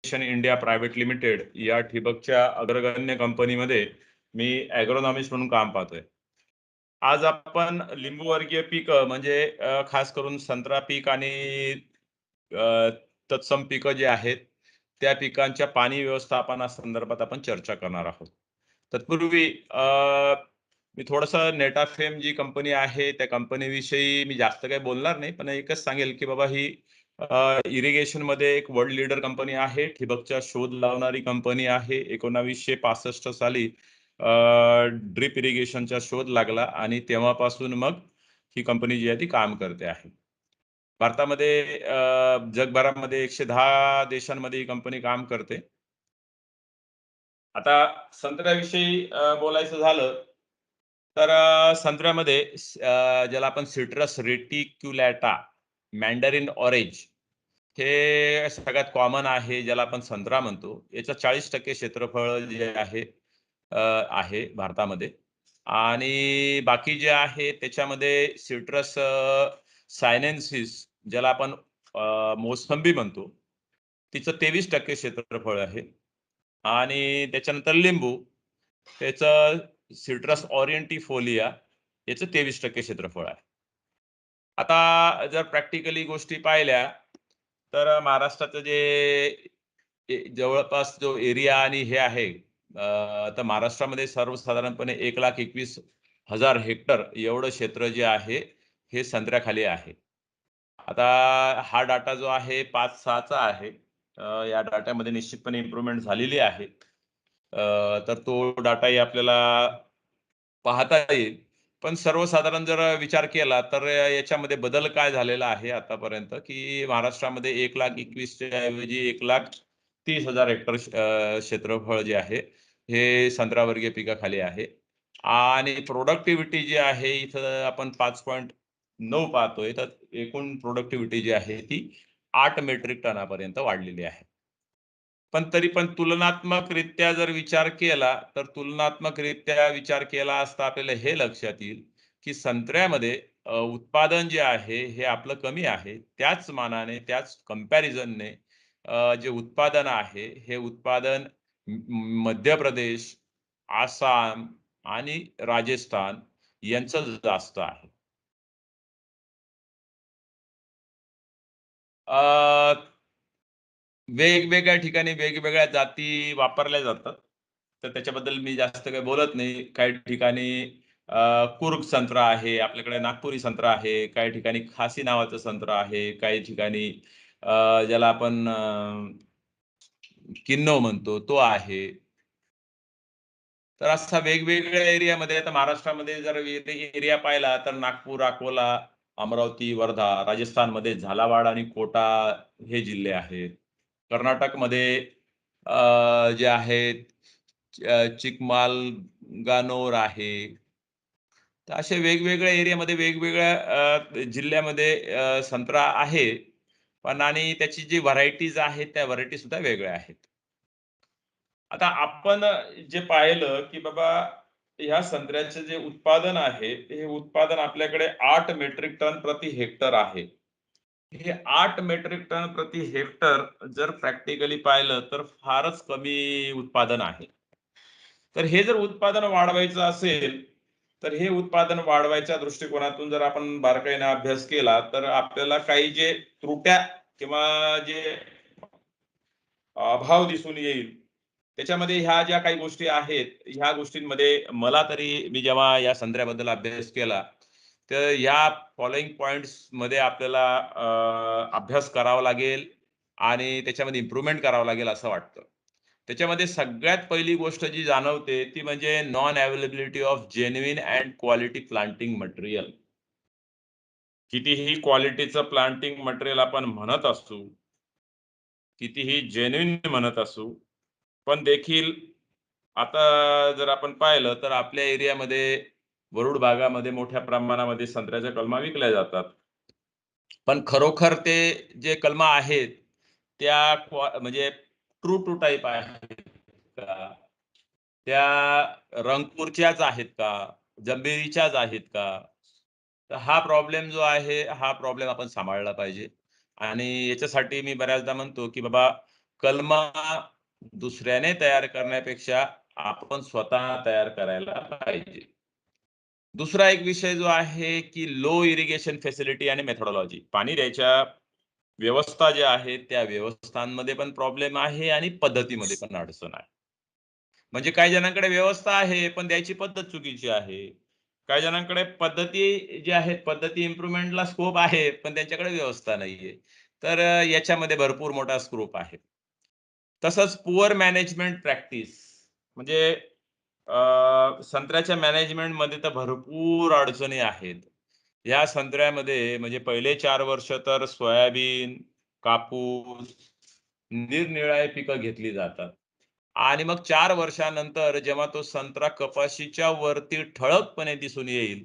Irrigation India private limited या ठिबकच्या अग्रगण्य कंपनीमध्ये मी ॲग्रोनॉमिस्ट म्हणून काम पाहतोय. आज आपण लिंबूवर्गीय पिकं म्हणजे खास करून संत्रा पीक आणि अ, तत्सम पिकं जे आहेत, त्या पिकांच्या पाणी व्यवस्थापनासंदर्भात आपण चर्चा करणार आहोत. तत्पूर्वी मी थोडंसं नेटाफेम जी कंपनी आहे, त्या कंपनीविषयी मी जास्त काही बोलणार नाही. पण एकच सांगेल, की बाबा ही इरिगेशनमध्ये एक वर्ल्ड लीडर कंपनी आहे. ठिबकचा शोध लावणारी कंपनी आहे. 1965 साली ड्रिप इरिगेशनचा शोध लागला आणि तेव्हापासून मग ही कंपनी जी आहे ती काम करते आहे. भारतामध्ये जगभरामध्ये 110 देशांमध्ये ही कंपनी काम करते. आता संत्र्याविषयी बोलायचं झालं, तर संत्र्यामध्ये ज्याला आपण सिट्रस रेटिक्युलेटा, मॅन्डरिन ऑरेंज हे सगळ्यात कॉमन आहे, ज्याला आपण संत्रा म्हणतो. याचं 40% क्षेत्रफळ जे आहे आहे भारतामध्ये आणि बाकी जे आहे त्याच्यामध्ये सिट्रस सायनेन्सिस ज्याला आपण मोसंबी म्हणतो, तिचं 23% क्षेत्रफळ आहे आणि त्याच्यानंतर लिंबू, त्याचं सिट्रस ऑरिएंटिफोलिया याचं 23% क्षेत्रफळ आहे. आता जर प्रॅक्टिकली गोष्टी पाहिल्या, तर महाराष्ट्राचं जे जवळपास जो एरिया आणि हे आहे, तर महाराष्ट्रामध्ये सर्वसाधारणपणे 1,21,000 हेक्टर एवढं क्षेत्र जे आहे, हे संत्र्याखाली आहे. आता हा डाटा जो आहे 5-6 चा आहे. या डाटामध्ये निश्चितपणे इम्प्रूव्हमेंट झालेली आहे. तर तो डाटाही आपल्याला पाहता येईल. पण सर्वसाधारण जर विचार केला, तर याच्यामध्ये बदल काय झालेला आहे आतापर्यंत, की महाराष्ट्रामध्ये 1,21,000 च्या ऐवजी 1,30,000 हेक्टर क्षेत्रफळ जे आहे, हे संत्रावर्गीय पिकाखाली आहे. आणि प्रॉडक्टिव्हिटी जी आहे इथं आपण 5.9 पाहतोय, तर एकूण प्रॉडक्टिव्हिटी जी आहे ती 8 मेट्रिक टनापर्यंत वाढलेली आहे. पण तरी पण तुलनात्मकरित्या जर विचार केला, तर तुलनात्मकरित्या विचार केला असता आपल्याला हे लक्षात येईल, की संत्र्यामध्ये उत्पादन जे आहे हे आपलं कमी आहे. त्याच मानाने, त्याच कंपॅरिझनने जे उत्पादन आहे, हे उत्पादन मध्य प्रदेश, आसाम आणि राजस्थान यांचं जास्त आहे. अ, वेगवेगळ्या ठिकाणी वेगवेगळ्या जाती वापरल्या जातात. तर त्याच्याबद्दल मी जास्त काही बोलत नाही. काही ठिकाणी कुर्ग संत्रा आहे, आपल्याकडे नागपुरी संत्रा आहे, काही ठिकाणी खासी नावाचं संत्रा आहे, काही ठिकाणी ज्याला आपण किन्नौ म्हणतो तो आहे. तर असा वेगवेगळ्या एरियामध्ये आता महाराष्ट्रामध्ये जर एरिया पाहिला तर नागपूर, अकोला, अमरावती, वर्धा, राजस्थानमध्ये झालावाड आणि कोटा हे जिल्हे आहेत. कर्नाटकमध्ये जे आहेत चिकमालगानोर आहे. तर अशा वेगवेगळ्या एरियामध्ये वेगवेगळ्या जिल्ह्यामध्ये संत्रा आहे. पण आणि त्याची जी व्हरायटीज आहेत, त्या व्हरायटी सुद्धा वेगळ्या आहेत. आता आपण जे पाहिलं, की बाबा ह्या संत्र्याचे जे उत्पादन आहे, हे उत्पादन आपल्याकडे 8 मेट्रिक टन प्रति हेक्टर आहे. हे 8 मेट्रिक टन प्रति हेक्टर जर प्रॅक्टिकली पाहिलं, तर फारच कमी उत्पादन आहे. तर हे जर उत्पादन वाढवायचं असेल, तर हे उत्पादन वाढवायच्या दृष्टिकोनातून जर आपण बारकाईने अभ्यास केला, तर आपल्याला काही जे त्रुट्या किंवा जे अभाव दिसून येईल. त्याच्यामध्ये ह्या ज्या काही गोष्टी आहेत, ह्या गोष्टींमध्ये मला तरी मी जेव्हा या संत्र्याबद्दल अभ्यास केला, तर या फॉलोइंग पॉइंट्समध्ये आपल्याला अभ्यास करावा लागेल आणि त्याच्यामध्ये इम्प्रूव्हमेंट करावं लागेल असं वाटतं. त्याच्यामध्ये सगळ्यात पहिली गोष्ट जी जाणवते ती म्हणजे non availability of genuine and quality planting material. कितीही क्वालिटीचं प्लांटिंग मटेरियल आपण म्हणत असू, कितीही जेन्युइन म्हणत असू, पण देखील आता जर आपण पाहिलं तर आपल्या एरियामध्ये वरुड भागामध्ये मोठ्या प्रमाणामध्ये संत्र्याच्या कलमा विकल्या जातात. पण खरोखर ते जे कलमा आहेत, त्या म्हणजे ट्रू टू टाइप आहेत का? त्या रंगपूरच्याच आहेत का? जंभेरीच्याच आहेत का? तर हा प्रॉब्लेम जो आहे, हा प्रॉब्लेम आपण सांभाळला पाहिजे. आणि याच्यासाठी मी बऱ्याचदा म्हणतो, की बाबा कलमा दुसऱ्याने तयार करण्यापेक्षा आपण स्वतः तयार करायला पाहिजे. दुसरा एक विषय जो आहे, की लो इरिगेशन फॅसिलिटी आणि मेथोडॉलॉजी. पाणी द्यायच्या व्यवस्था ज्या आहेत, त्या व्यवस्थांमध्ये पण प्रॉब्लेम आहे आणि पद्धतीमध्ये पण अडचण आहे. म्हणजे काही जणांकडे व्यवस्था आहे, पण द्यायची पद्धत चुकीची आहे. काही जणांकडे पद्धती ज्या आहेत, पद्धती इम्प्रूव्हमेंटला स्कोप आहे, पण त्यांच्याकडे व्यवस्था नाहीये. तर याच्यामध्ये भरपूर मोठा स्कोप आहे. तसंच पुअर मॅनेजमेंट प्रॅक्टिस म्हणजे संत्र्याच्या मॅनेजमेंटमध्ये तर भरपूर अडचणी आहेत. या संत्र्यामध्ये म्हणजे पहिले 4 वर्ष तर सोयाबीन, कापूस, निरनिराळी पिकं घेतली जातात. आणि मग 4 वर्षानंतर जेव्हा तो संत्रा कपाशीच्या वरती ठळकपणे दिसून येईल,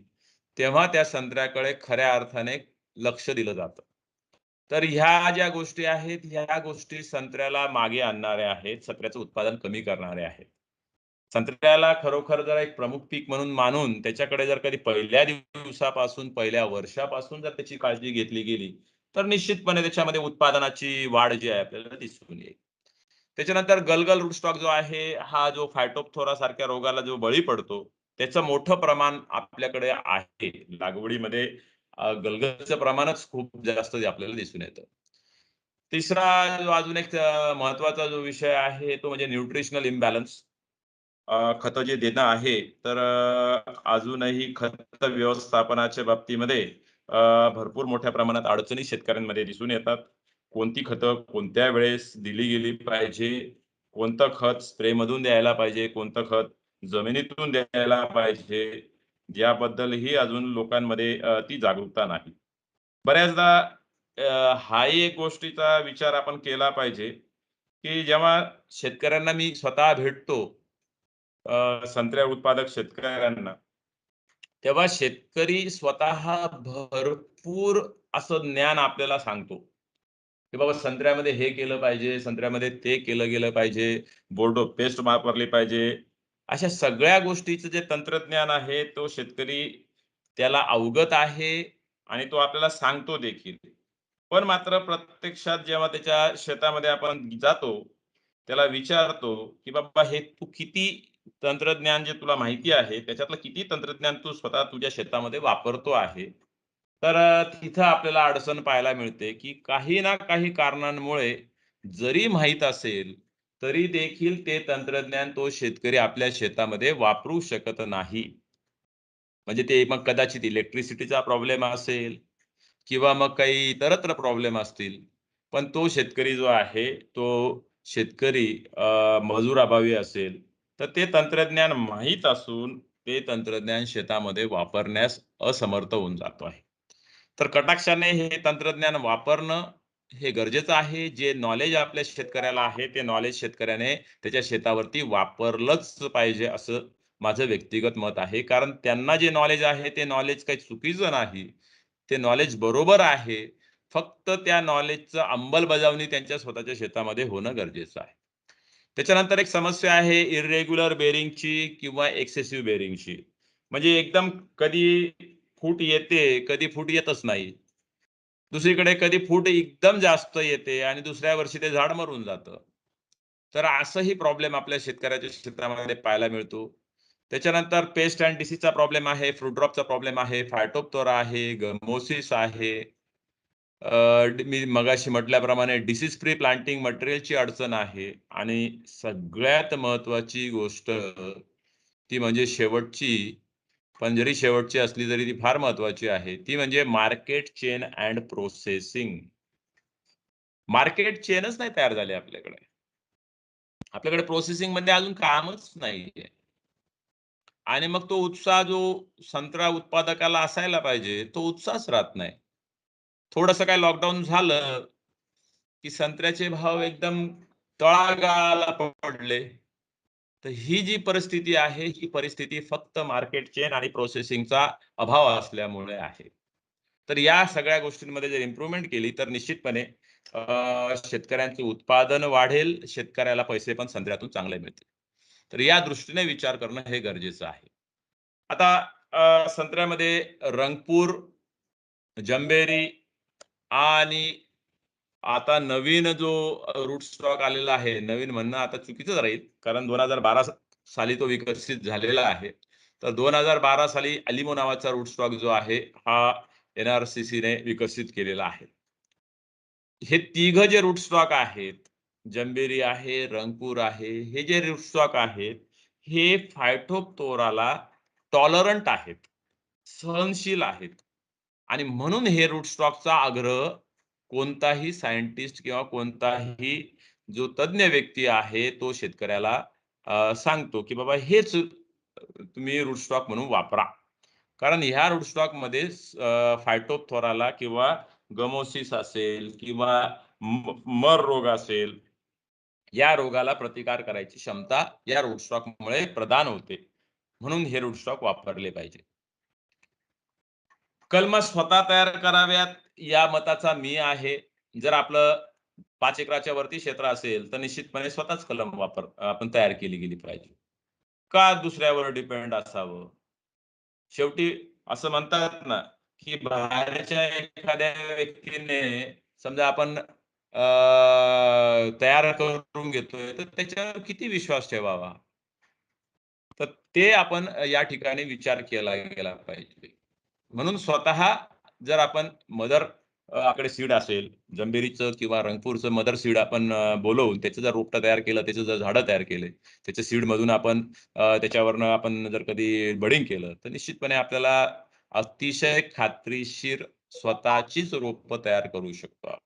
तेव्हा त्या संत्र्याकडे खऱ्या अर्थाने लक्ष दिलं जातं. तर ह्या ज्या गोष्टी आहेत, ह्या गोष्टी संत्र्याला मागे आणणाऱ्या आहेत, संत्र्याचं उत्पादन कमी करणाऱ्या आहेत. संत्र्याला खरोखर जर एक प्रमुख पीक म्हणून मानून त्याच्याकडे जर कधी पहिल्या दिवसापासून, पहिल्या वर्षापासून जर त्याची काळजी घेतली गेली, तर निश्चितपणे त्याच्यामध्ये उत्पादनाची वाढ जी आहे आपल्याला दिसून येईल. त्याच्यानंतर गलगल रूट स्टॉक जो आहे, हा जो फायटोप्थोरा सारख्या रोगाला जो बळी पडतो, त्याचं मोठं प्रमाण आपल्याकडे आहे. लागवडीमध्ये गलगलचं प्रमाणच खूप जास्त आपल्याला दिसून येतं. तिसरा जो अजून एक महत्त्वाचा जो विषय आहे, तो म्हणजे न्यूट्रिशनल इम्बॅलन्स. खतं जे देणं आहे, तर अजूनही खत व्यवस्थापनाच्या बाबतीमध्ये भरपूर मोठ्या प्रमाणात अडचणी शेतकऱ्यांमध्ये दिसून येतात. कोणती खतं कोणत्या वेळेस दिली गेली पाहिजे, कोणतं खत स्प्रेमधून द्यायला पाहिजे, कोणतं खत जमिनीतून द्यायला पाहिजे, याबद्दलही अजून लोकांमध्ये ती जागरूकता नाही. बऱ्याचदा हाही एक गोष्टीचा विचार आपण केला पाहिजे, की जेव्हा शेतकऱ्यांना मी स्वतः भेटतो, संत्र्या उत्पादक शेतकऱ्यांना, तेव्हा शेतकरी स्वतः भरपूर असं ज्ञान आपल्याला सांगतो, की बाबा संत्र्यामध्ये हे केलं पाहिजे, संत्र्यामध्ये ते केलं गेलं पाहिजे, बोर्डो पेस्ट वापरली पाहिजे. अशा सगळ्या गोष्टीचं जे तंत्रज्ञान आहे, तो शेतकरी त्याला अवगत आहे आणि तो आपल्याला सांगतो देखील. पण मात्र प्रत्यक्षात जेव्हा त्याच्या शेतामध्ये आपण जातो, त्याला विचारतो, की "बाबा हे तू किती तंत्रज्ञान जे तुला माहिती आहे, त्याच्यातलं किती तंत्रज्ञान तू स्वतः तुझ्या शेतामध्ये वापरतो आहे?" तर तिथं आपल्याला अडचण पाहायला मिळते, की काही ना काही कारणांमुळे जरी माहीत असेल, तरी देखील ते तंत्रज्ञान तो शेतकरी आपल्या शेतामध्ये वापरू शकत नाही. म्हणजे ते मग कदाचित इलेक्ट्रिसिटीचा प्रॉब्लेम असेल किंवा मग काही इतरत्र प्रॉब्लेम असतील. पण तो शेतकरी जो आहे, तो शेतकरी मजुराभावी असेल, तर ते तंत्रज्ञान माहीत असून ते तंत्रज्ञान शेतामध्ये वापरण्यास असमर्थ होऊन जातो आहे. तर कटाक्षाने हे तंत्रज्ञान वापरणं हे गरजेचं आहे. जे नॉलेज आपल्या शेतकऱ्याला आहे, ते नॉलेज शेतकऱ्याने त्याच्या शेतावरती वापरलंच पाहिजे, असं माझं व्यक्तिगत मत आहे. कारण त्यांना जे नॉलेज आहे, ते नॉलेज काही चुकीचं नाही. ते नॉलेज बरोबर आहे. फक्त त्या नॉलेजचं अंमलबजावणी त्यांच्या स्वतःच्या शेतामध्ये होणं गरजेचं आहे. त्याच्यानंतर एक समस्या आहे इर्रेग्युलर बेअरिंगची किंवा एक्सेसिव्ह बेअरिंगची. म्हणजे एकदम कधी फूट येते, कधी फूट येतच नाही. दुसरीकडे कधी फूट एकदम जास्त येते आणि दुसऱ्या वर्षी ते झाड मरून जातं. तर असंही प्रॉब्लेम आपल्या शेतकऱ्याच्या क्षेत्रामध्ये पाहायला मिळतो. त्याच्यानंतर पेस्ट एंड डिसीजचा प्रॉब्लेम आहे, फ्रूट ड्रॉपचा प्रॉब्लेम आहे, फायटोप्थोरा आहे, गमोसिस आहे. मी मगाशी म्हटल्याप्रमाणे डिसीज फ्री प्लांटिंग मटेरियलची अडचण आहे आणि सगळ्यात महत्त्वाची गोष्ट ती म्हणजे शेवटची, पण जरी शेवटची असली तरी ती फार महत्त्वाची आहे. ती म्हणजे market chain and processing. Market चेनच नाही तयार झाली आपल्याकडे. आपल्याकडे प्रोसेसिंगमध्ये अजून कामच नाहीये. आणि मग तो उत्साह जो संत्रा उत्पादकाला असायला पाहिजे, तो उत्साहच राहत नाही. थोडंसं काय लॉकडाऊन झालं, की संत्र्याचे भाव एकदम तळागाळाला पडले. तर ही जी परिस्थिती आहे, ही परिस्थिती फक्त मार्केट चेन आणि प्रोसेसिंगचा अभाव असल्यामुळे आहे. तर या सगळ्या गोष्टींमध्ये जर इम्प्रूव्हमेंट केली, तर निश्चितपणे शेतकऱ्यांचे उत्पादन वाढेल, शेतकऱ्याला पैसे पण संत्र्यातून चांगले मिळतील. तर या दृष्टीने विचार करणं हे गरजेचं आहे. आता संत्र्यामध्ये रंगपूर, जंबेरी आणि आता नवीन जो रूट स्टॉक आलेला आहे, नवीन म्हणणं आता चुकीचंच राहील. कारण 2012 साली तो विकसित झालेला आहे. तर 2012 साली अलिमो नावाचा रूट स्टॉक जो आहे, हा एन-आर-सी-सीने विकसित केलेला आहे. हे तिघं जे रूट स्टॉक आहेत, जंबेरी आहे, रंगपूर आहे, हे जे रूट स्टॉक आहेत, हे फायटोप्थोराला टॉलरंट आहेत, सहनशील आहेत आणि म्हणून हे रूट स्टॉकचा आग्रह कोणताही सायंटिस्ट किंवा कोणताही जो तज्ञ व्यक्ती आहे, तो शेतकऱ्याला सांगतो, की बाबा हेच तुम्ही रूट स्टॉक म्हणून वापरा. कारण ह्या रूट स्टॉकमध्ये फायटोप्थोराला किंवा गमोसिस असेल किंवा मर रोग असेल, या रोगाला प्रतिकार करायची क्षमता या रूट स्टॉकमुळे प्रदान होते. म्हणून हे रूट स्टॉक वापरले पाहिजे. कलमं स्वतः तयार कराव्यात या मताचा मी आहे. जर आपलं 5 एकराच्या वरती क्षेत्र असेल, तर निश्चितपणे स्वतःच कलम आपण तयार केली गेली पाहिजे. का दुसऱ्यावर डिपेंड असावं? शेवटी असं म्हणतात ना, की बाहेरच्या एखाद्या व्यक्तीने समजा आपण तयार करून घेतोय, तर त्याच्यावर किती विश्वास ठेवावा? तर ते आपण या ठिकाणी विचार केला गेला पाहिजे. म्हणून स्वतः जर आपण आपल्याकडे सीड असेल, जंबेरीचं किंवा रंगपूरचं मदर सीड आपण बोलवून त्याचं जर रोपटं तयार केलं, त्याचं जर झाडं तयार केले, त्याच्या सीडमधून आपण त्याच्यावरनं आपण जर कधी बडिंग केलं, तर निश्चितपणे आपल्याला अतिशय खात्रीशीर स्वतःचीच रोपं तयार करू शकतो.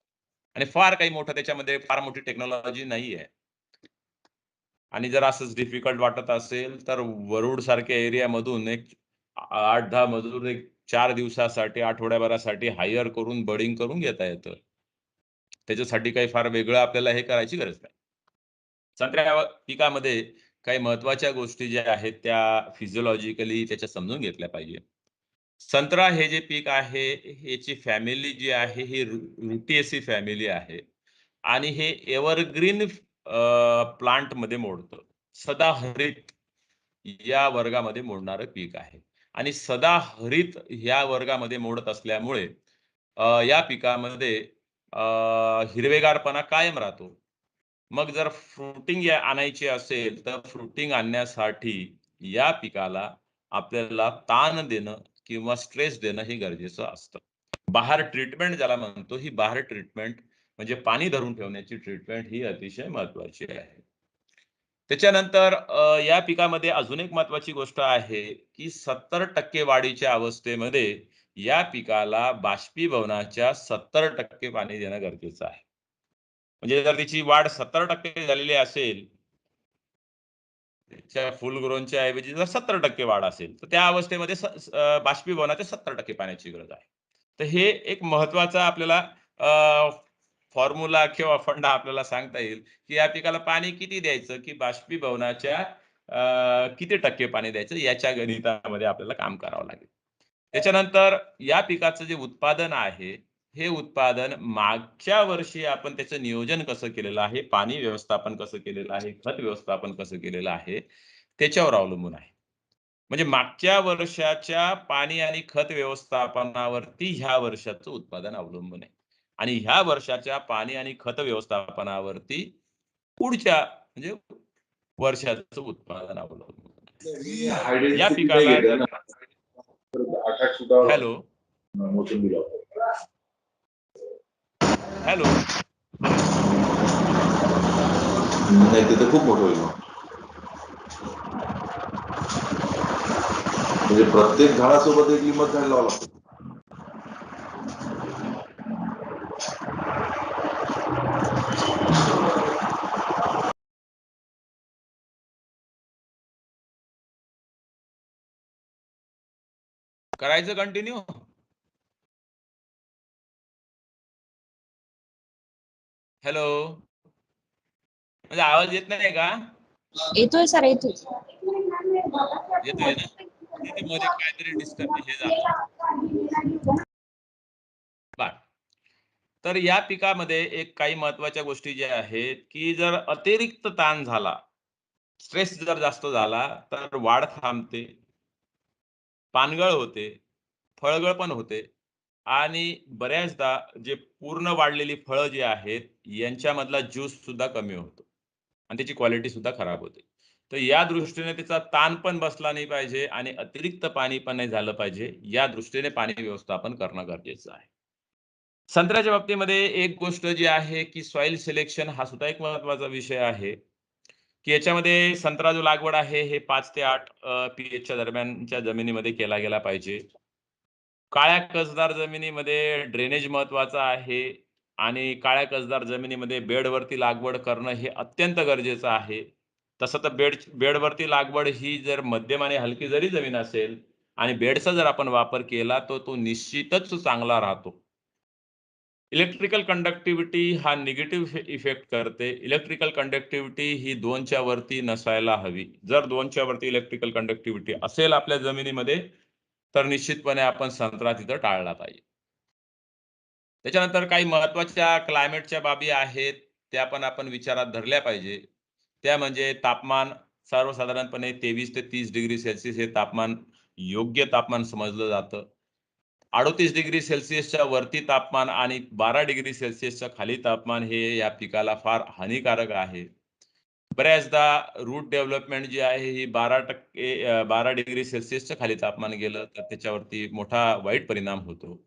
आणि फार काही मोठं त्याच्यामध्ये फार मोठी टेक्नॉलॉजी नाहीये. आणि जर असंच डिफिकल्ट वाटत असेल, तर वरुड सारख्या एरियामधून एक 8-10 मजूर एक 4 दिवसासाठी, आठवड्याभरासाठी हायर करून बडिंग करून घेता येतं. त्याच्यासाठी काही फार वेगळं आपल्याला हे करायची गरज नाही. संत्र्या पिकामध्ये काही महत्त्वाच्या गोष्टी ज्या आहेत, त्या फिजिओलॉजिकली त्याच्या समजून घेतल्या पाहिजे. संत्रा हे जे पीक आहे, ह्याची फॅमिली जी आहे, ही रुटिएसी फॅमिली आहे आणि हे एव्हरग्रीन प्लांटमध्ये मोडतं. सदाहरित या वर्गामध्ये मोडणारं पीक आहे आणि सदाहरित ह्या वर्गामध्ये मोडत असल्यामुळे या पिकामध्ये अ, हिरवेगारपणा कायम राहतो. मग जर फ्रुटिंग आणायची असेल, तर फ्रुटिंग आणण्यासाठी या पिकाला आपल्याला ताण देणं किंवा स्ट्रेस देणं हे गरजेचं असतं. बहार ट्रीटमेंट ज्याला म्हणतो, ही बहार ट्रीटमेंट म्हणजे पाणी धरून ठेवण्याची ट्रीटमेंट ही अतिशय महत्त्वाची आहे. त्याच्यानंतर या पिकामध्ये अजून एक महत्त्वाची गोष्ट आहे, की 70% वाढीच्या अवस्थेमध्ये या पिकाला बाष्पीभवनाच्या 70% पाणी देणं गरजेचं आहे. म्हणजे जर त्याची वाढ 70% झालेली असेल, त्याच्या फुल ग्रोनच्या ऐवजी जर 70% वाढ असेल, तर त्या अवस्थेमध्ये बाष्पीभवनाच्या 70% पाण्याची गरज आहे. तर हे एक महत्त्वाचा आपल्याला फॉर्म्युला किंवा फंडा आपल्याला सांगता येईल, की या पिकाला पाणी किती द्यायचं, की बाष्पीभवनाच्या किती टक्के पाणी द्यायचं याच्या गणितामध्ये आपल्याला काम करावं लागेल. त्याच्यानंतर या पिकाचं जे उत्पादन आहे, हे उत्पादन मागच्या वर्षी आपण त्याचं नियोजन कसं केलेलं आहे, पाणी व्यवस्थापन कसं केलेलं आहे, खत व्यवस्थापन कसं केलेलं आहे, त्याच्यावर अवलंबून आहे. म्हणजे मागच्या वर्षाच्या पाणी आणि खत व्यवस्थापनावरती ह्या वर्षाचं उत्पादन अवलंबून आहे. आणि ह्या वर्षाच्या पाणी आणि खत व्यवस्थापनावरती पुढच्या म्हणजे वर्षाचं उत्पादन अवलंबून मी आहे. या हायडेन्सिटी नाही पिकाला घेतलं जर ना. तर 8-8 सुद्धा हॅलो, मोसंबी लावतो. हॅलो. नाही तिथं खूप मोठं होईल मग. म्हणजे प्रत्येक झाडासोबत एक लिंबच झाड लावावं लागतं. करायचं कंटिन्यू? हॅलो. म्हणजे आवाज येत नाही का? येतोय सर, येतोय. येतोय ना? तिथे मध्ये काहीतरी हे झालं होतं. बरं. तर या पिकामध्ये एक काही महत्त्वाच्या गोष्टी ज्या आहेत, की जर अतिरिक्त ताण झाला, स्ट्रेस जर जास्त झाला, तर वाढ थांबते, पानगळ होते, फळगळ पण होते आणि बऱ्याचदा जे पूर्ण वाढलेली फळं जी आहेत, यांच्यामधला ज्यूस सुद्धा कमी होतो आणि त्याची क्वालिटी सुद्धा खराब होते. तर या दृष्टीने त्याचा ताण पण बसला नाही पाहिजे आणि अतिरिक्त पाणी पण नाही झालं पाहिजे. या दृष्टीने पाणी व्यवस्थापन करणं गरजेचं आहे. संत्र्याच्या बाबतीमध्ये एक गोष्ट जी आहे, की सॉइल सिलेक्शन हा सुद्धा एक महत्त्वाचा विषय आहे, की याच्यामध्ये संत्रा जो लागवड आहे, हे 5 ते 8 पी-एचच्या दरम्यानच्या जमिनीमध्ये केला गेला पाहिजे. काळ्या कसदार जमिनीमध्ये ड्रेनेज महत्त्वाचा आहे आणि काळ्या कसदार जमिनीमध्ये बेडवरती लागवड करणं हे अत्यंत गरजेचं आहे. तसं तर बेडवरती लागवड ही जर मध्यम आणि हलकी जरी जमीन असेल आणि बेडचा जर आपण वापर केला, तर तो निश्चितच चांगला राहतो. इलेक्ट्रिकल कंडक्टिव्हिटी हा निगेटिव्ह इफेक्ट करते. इलेक्ट्रिकल कंडक्टिव्हिटी ही 2च्या वरती नसायला हवी. जर 2च्या वरती इलेक्ट्रिकल कंडक्टिव्हिटी असेल आपल्या जमिनीमध्ये, तर निश्चितपणे आपण संत्रा तिथं टाळला पाहिजे. त्याच्यानंतर काही महत्त्वाच्या क्लायमेटच्या बाबी आहेत, त्या पण आपण विचारात धरल्या पाहिजे. त्या म्हणजे तापमान सर्वसाधारणपणे 23 ते 30 डिग्री सेल्सियस हे तापमान योग्य तापमान समजलं जातं. 38 डिग्री सेल्सियसच्या वरती तापमान आणि 12 डिग्री सेल्सियसच्या खाली तापमान हे या पिकाला फार हानिकारक आहे. बऱ्याचदा रूट डेव्हलपमेंट जी आहे ही 12 डिग्री सेल्सियसच्या खाली तापमान गेलं तर त्याच्यावरती मोठा वाईट परिणाम होतो.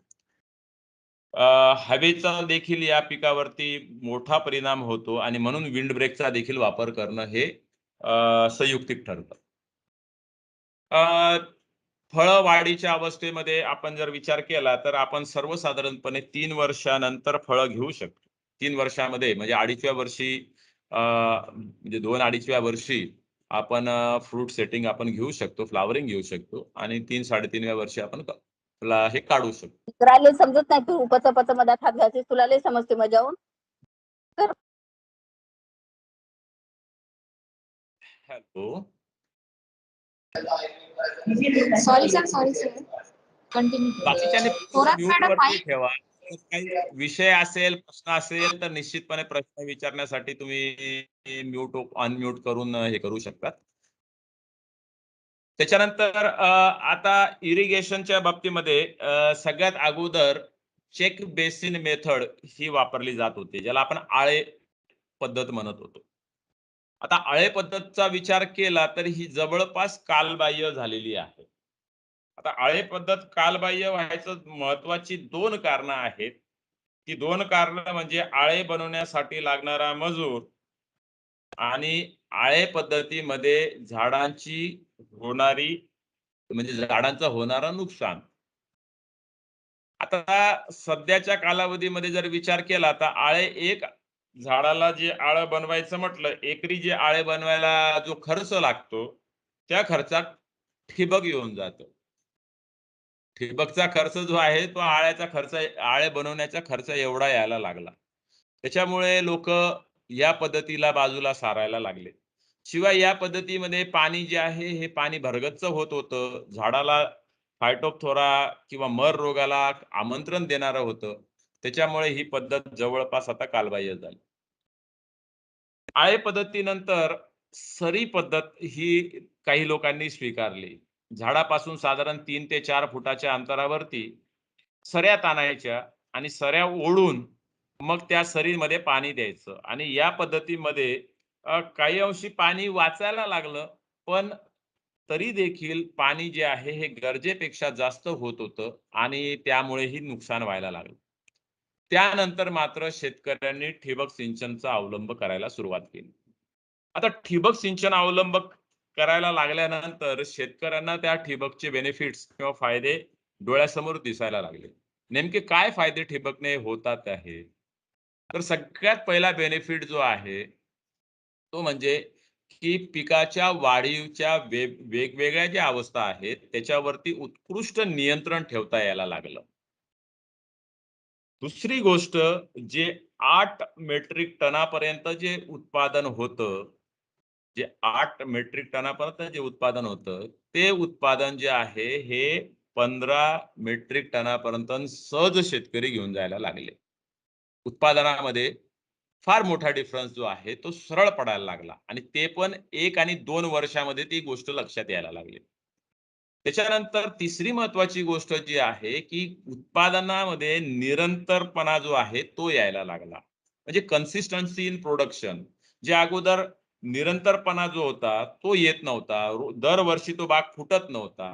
हवेचा देखील या पिकावरती मोठा परिणाम होतो आणि म्हणून विंड ब्रेकचा देखील वापर करणं हे संयुक्तिक ठरतं. अ, फळं वाढीच्या अवस्थेमध्ये आपण जर विचार केला, तर आपण सर्वसाधारणपणे 3 वर्षानंतर फळं घेऊ शकतो. 3 वर्षामध्ये म्हणजे 2.5व्या वर्षी म्हणजे 2-2.5व्या वर्षी आपण फ्रूट सेटिंग आपण घेऊ शकतो, फ्लॉवरिंग घेऊ शकतो आणि 3-3.5व्या वर्षी आपण हे काढू शकतो. तुला लय समजत नाही, तू पच मधात हात घालतेस, तुला लय समजते मजावून. तर हॅलो. सॉरी सर कंटिन्यू बाकीच्यांनी थोड़ा म्यूट मॅडम वरती ठेवा. जर काही विषय असेल, प्रश्न असेल, तर निश्चितपणे प्रश्न विचारण्यासाठी तुम्ही म्यूट अनम्यूट करून हे करू शकतात. त्याच्यानंतर आता इरिगेशनच्या बाबतीमध्ये सगळ्यात अगोदर चेक बेसिन मेथड ही वापरली जात होती, ज्याला आपण आळे पद्धत म्हणत होतो. आता आळे पद्धतचा विचार केला तर ही जवळपास कालबाह्य झालेली आहे. आता आळे पद्धत कालबाह्य व्हायचं महत्वाची 2 कारणं आहेत. ती 2 कारणं म्हणजे आळे बनवण्यासाठी लागणारा मजूर आणि आळे पद्धतीमध्ये झाडांची होणारी म्हणजे झाडांचं होणारं नुकसान. आता सध्याच्या कालावधीमध्ये जर विचार केला तर आळे एक झाडाला जे आळं बनवायचं म्हटलं, एकरी जे आळे बनवायला जो खर्च लागतो, त्या खर्चात ठिबक येऊन जातं. ठिबकचा खर्च जो आहे तो आळ्याचा खर्च आळे बनवण्याचा खर्च एवढा यायला लागला. त्याच्यामुळे लोकं या पद्धतीला बाजूला सारायला लागले. शिवाय या पद्धतीमध्ये पाणी जे आहे हे पाणी भरगच्च होत होतं. झाडाला फायटोप्थोरा किंवा मर रोगाला आमंत्रण देणारं होतं. त्याच्यामुळे ही पद्धत जवळपास आता कालबाह्य झाली. आळे पद्धतीनंतर सरी पद्धत ही काही लोकांनी स्वीकारली. झाडापासून साधारण 3 ते 4 फुटाच्या अंतरावरती सऱ्या ताणायच्या आणि सऱ्या ओढून मग त्या सरीमध्ये पाणी द्यायचं आणि या पद्धतीमध्ये काही अंशी पाणी वाचायला लागलं, पण तरी देखील पाणी जे आहे हे गरजेपेक्षा जास्त होत होतं आणि त्यामुळेही नुकसान व्हायला लागलं. त्यानंतर मात्र शेतकऱ्यांनी ठिबक सिंचनचा अवलंब करायला सुरुवात केली. आता ठिबक सिंचन अवलंब करायला लागल्यानंतर शेतकऱ्यांना त्या ठिबकचे बेनिफिट्स किंवा फायदे डोळ्यासमोर दिसायला लागले. नेमके काय फायदे ठिबकने होतात आहे? तर सगळ्यात पहिला बेनिफिट जो आहे, तो म्हणजे की पिकाच्या वाढीच्या वेगवेगळ्या ज्या अवस्था आहेत, त्याच्यावरती उत्कृष्ट नियंत्रण ठेवता यायला लागलं. दुसरी गोष्ट जे 8 मेट्रिक टनापर्यंत जे उत्पादन होतं, जे 8 मेट्रिक टनापर्यंत जे उत्पादन होतं, ते उत्पादन जे आहे हे 15 मेट्रिक टनापर्यंत सहज शेतकरी घेऊन जायला लागले. उत्पादनामध्ये फार मोठा डिफरन्स जो आहे तो सरळ पडायला लागला आणि ते पण 1 आणि 2 वर्षामध्ये ती गोष्ट लक्षात यायला लागली. त्याच्यानंतर तिसरी महत्वाची गोष्ट जी आहे की उत्पादनामध्ये निरंतरपणा जो आहे तो यायला लागला. म्हणजे कन्सिस्टन्सी इन प्रोडक्शन. जे अगोदर निरंतरपणा जो होता तो येत नव्हता. दरवर्षी तो बाग फुटत नव्हता.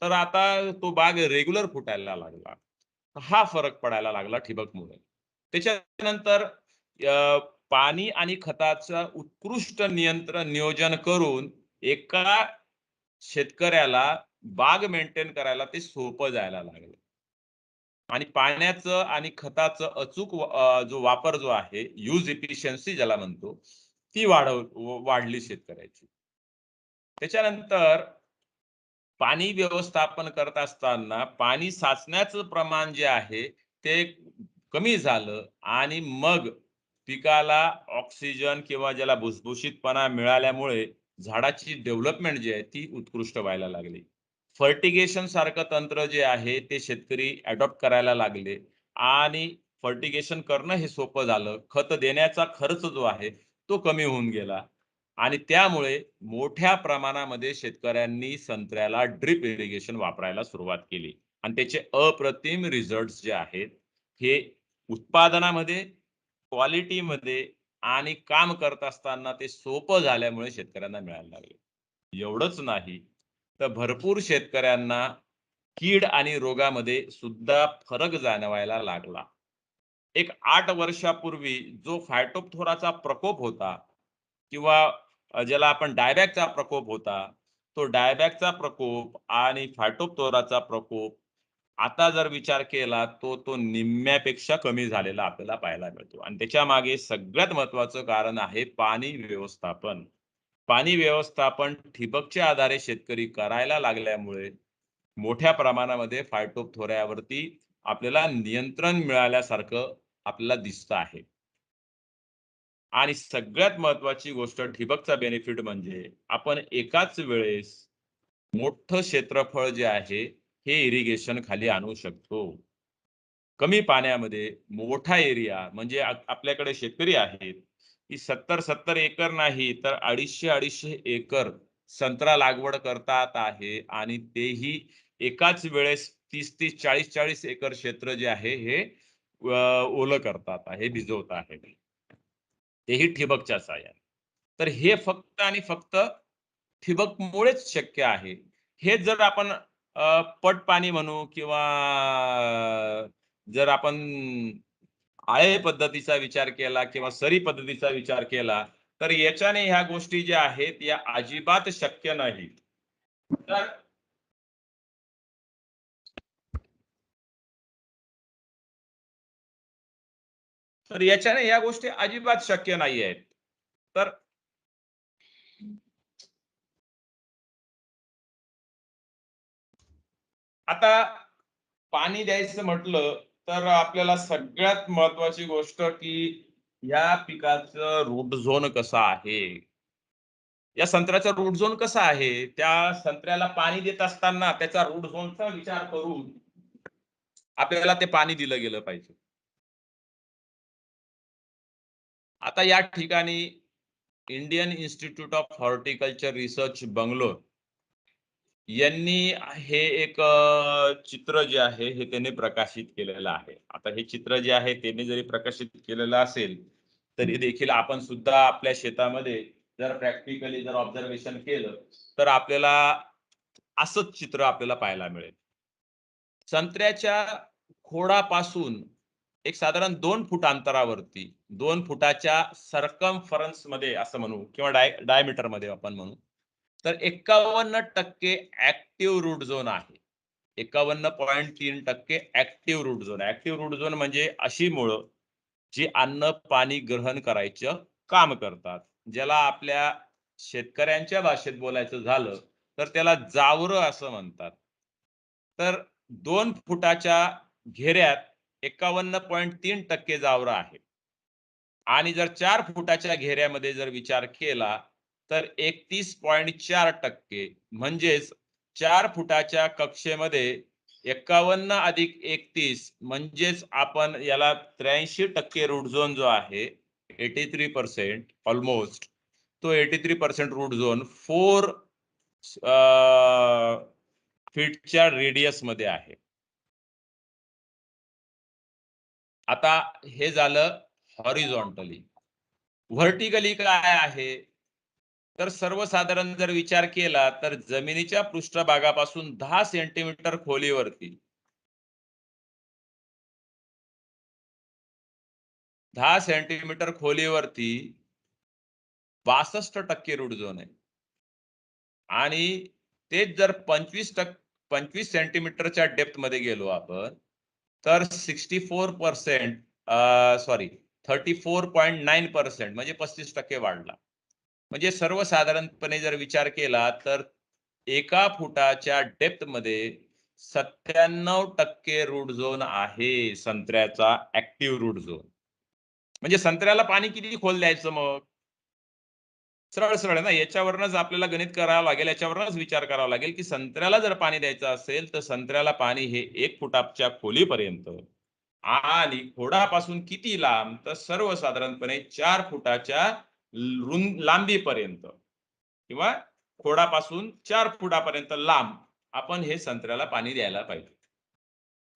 तर आता तो बाग रेग्युलर फुटायला लागला. हा फरक पडायला लागला ठिबकमुळे. त्याच्यानंतर पाणी आणि खताचं उत्कृष्ट नियोजन करून एका शेतकऱ्याला बाग मेंटेन करायला ते सोपं जायला लागलं. आणि पाण्याचं आणि खताचं अचूक जो वापर जो आहे, यूज इफिशियन्सी ज्याला म्हणतो, ती वाढली शेतकऱ्याची. त्याच्यानंतर पाणी व्यवस्थापन करत असताना पाणी साचण्याचं प्रमाण जे आहे ते कमी झालं आणि मग पिकाला ऑक्सिजन किंवा ज्याला भुसभुशीतपणा मिळाल्यामुळे झाडाची डेव्हलपमेंट जी आहे ती उत्कृष्ट व्हायला लागली. फर्टिगेशन सारखं तंत्र जे आहे ते शेतकरी अडॉप्ट करायला लागले आणि फर्टिगेशन करणं हे सोपं झालं. खत देण्याचा खर्च जो आहे तो कमी होऊन गेला. आणि त्यामुळे मोठ्या प्रमाणामध्ये शेतकऱ्यांनी संत्र्याला ड्रिप इरिगेशन वापरायला सुरुवात केली आणि त्याचे अप्रतिम रिझल्ट्स जे आहेत हे उत्पादनामध्ये, क्वालिटीमध्ये आणि काम करत असताना ते सोपं झाल्यामुळे शेतकऱ्यांना मिळायला लागले. एवढंच नाही तर भरपूर शेतकऱ्यांना कीड आणि रोगामध्ये सुद्धा फरक जाणवायला लागला. एक 8 वर्षापूर्वी जो फायटोप्थोराचा प्रकोप होता किंवा ज्याला आपण डायबॅकचा प्रकोप होता, तो डायबॅकचा प्रकोप आणि फायटोप्थोराचा प्रकोप आता जर विचार केला तो निम्म्यापेक्षा कमी झालेला आपल्याला पाहायला मिळतो आणि त्याच्यामागे सगळ्यात महत्त्वाचं कारण आहे पाणी व्यवस्थापन. पाणी व्यवस्थापन ठिबकच्या आधारे शेतकरी करायला लागल्यामुळे मोठ्या प्रमाणामध्ये फायटोप्थोरावरती आपल्याला नियंत्रण मिळाल्यासारखं आपल्याला दिसतं आहे. आणि सगळ्यात महत्त्वाची गोष्ट ठिबकचा बेनिफिट म्हणजे आपण एकाच वेळेस मोठं क्षेत्रफळ जे आहे हे इरिगेशन खाली आणू शकतो. कमी पाण्यामध्ये मोठा एरिया म्हणजे आपल्याकडे शेतकरी आहेत, की 70-70 एकर नाही तर 250-250 एकर संत्रा लागवड करतात आहे आणि तेही एकाच वेळेस 30-30, 40-40 एकर क्षेत्र जे आहे हे ओलं करतात आहे, भिजवत आहे. तेही ठिबकच्या साहाय्याने. तर हे फक्त आणि फक्त ठिबकमुळेच शक्य आहे. हे जर आपण पट पाणी म्हणू किंवा जर आपण आळे पद्धतीचा विचार केला किंवा सरी पद्धतीचा विचार केला, तर याच्याने ह्या गोष्टी ज्या आहेत या अजिबात शक्य नाहीत. तर तर याच्याने ह्या गोष्टी अजिबात शक्य नाही आहेत. तर आता पाणी द्यायचं म्हटलं तर आपल्याला सगळ्यात महत्वाची गोष्ट की या पिकाचं रूट झोन कसा आहे. या संत्र्याचा रूट झोन कसा आहे, त्या संत्र्याला पाणी देत असताना त्याचा रूट झोनचा विचार करून आपल्याला ते पाणी दिलं गेलं पाहिजे. आता या ठिकाणी Indian institute of horticulture research Bangalore यांनी हे एक चित्र जे आहे हे त्यांनी प्रकाशित केलेलं आहे. आता हे चित्र जे आहे त्यांनी जरी प्रकाशित केलेलं असेल तरी देखील आपण सुद्धा आपल्या शेतामध्ये जर प्रॅक्टिकली जर ऑब्झर्वेशन केलं तर आपल्याला असंच चित्र आपल्याला पाहायला मिळेल. संत्र्याच्या खोडापासून एक साधारण 2 फूट अंतरावरती 2 फुटाच्या सर्कम्फरन्स मध्ये असं म्हणू किंवा डायमीटर मध्ये आपण म्हणू तर 51% ऍक्टिव्ह रूट झोन आहे. 51.3% active root zone. Active root zone म्हणजे अशी मुळं जी अन्न पाणी ग्रहण करायचं काम करतात. ज्याला आपल्या शेतकऱ्यांच्या भाषेत बोलायचं झालं तर त्याला जावरं असं म्हणतात. तर 2 फुटाच्या घेऱ्यात 51.3% जावरं आहे. आणि जर 4 फुटाच्या घेऱ्यामध्ये जर विचार केला तर 31.4% म्हणजेच 4 फुटाच्या कक्षेमध्ये 51 अधिक 31 म्हणजेच आपण याला 83% रूट झोन जो आहे 83% ऑलमोस्ट तो 83% रूट झोन 4 फीटच्या रेडियस मध्ये आहे. आता हे झालं हॉरिझॉन्टली. व्हर्टिकली काय आहे? तर सर्वसाधारण जर विचार केला तर जमिनीच्या पृष्ठभागापासून 10 सेंटीमीटर खोलीवरती 10 सेंटीमीटर खोलीवरती 62% रूट झोन आहे. आणि तेच जर 25 सेंटीमीटरच्या डेप्थ मध्ये गेलो आपण तर 34% 34.9% म्हणजे 35% वाढला. म्हणजे सर्वसाधारणपणे जर विचार केला तर 1 फुटाच्या डेप्थ मध्ये 97% रूट झोन आहे संत्र्याचा ऍक्टिव्ह रूट झोन. म्हणजे संत्र्याला पाणी किती खोल द्यायचं मग? सरळ सरळ आहे ना, याच्यावरूनच आपल्याला गणित करावं लागेल, याच्यावरूनच विचार करावा लागेल की संत्र्याला जर पाणी द्यायचं असेल तर संत्र्याला पाणी हे 1 फुटाच्या खोलीपर्यंत आणि खोडापासून किती लांब तर सर्वसाधारणपणे 4 फुटाच्या लांबीपर्यंत किंवा खोडापासून 4 फुटापर्यंत लांब आपण हे संत्र्याला पाणी द्यायला पाहिजे.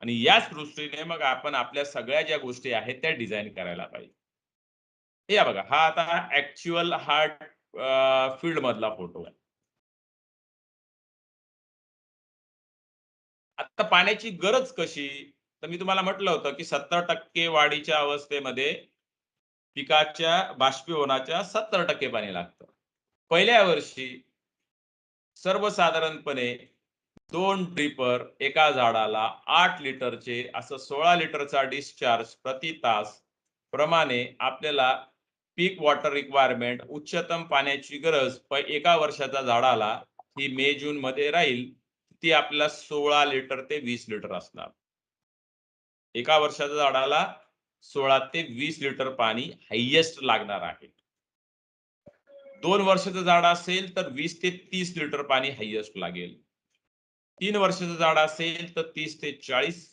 आणि याच दृष्टीने मग आपण आपल्या सगळ्या ज्या गोष्टी आहेत त्या डिझाईन करायला पाहिजे. हे या बघा, हा आता ऍक्च्युअल फील्ड मधला फोटो आहे. आता पाण्याची गरज कशी? तर मी तुम्हाला म्हटलं होतं की 70% वाढीच्या अवस्थेमध्ये पिकाच्या बाष्पीभवनाच्या 70% पाणी लागतं. पहिल्या वर्षी सर्वसाधारणपणे 2 ड्रिपर एका झाडाला 8 लिटरचे असं 16 लिटरचा डिस्चार्ज प्रति तास प्रमाणे आपल्याला पीक वॉटर रिक्वायरमेंट उच्चतम पाण्याची गरज एका वर्षाच्या झाडाला ही मे जून मध्ये राहील ती आपल्याला 16 लिटर ते 20 लिटर असणार. एका वर्षाच्या झाडाला 16 ते 20 लिटर पाणी हायेस्ट लागणार आहे. 2 वर्षाचं झाड असेल तर 20 ते 30 लिटर पाणी हायेस्ट लागेल. 3 वर्षाचं झाड असेल तर 30 ते 40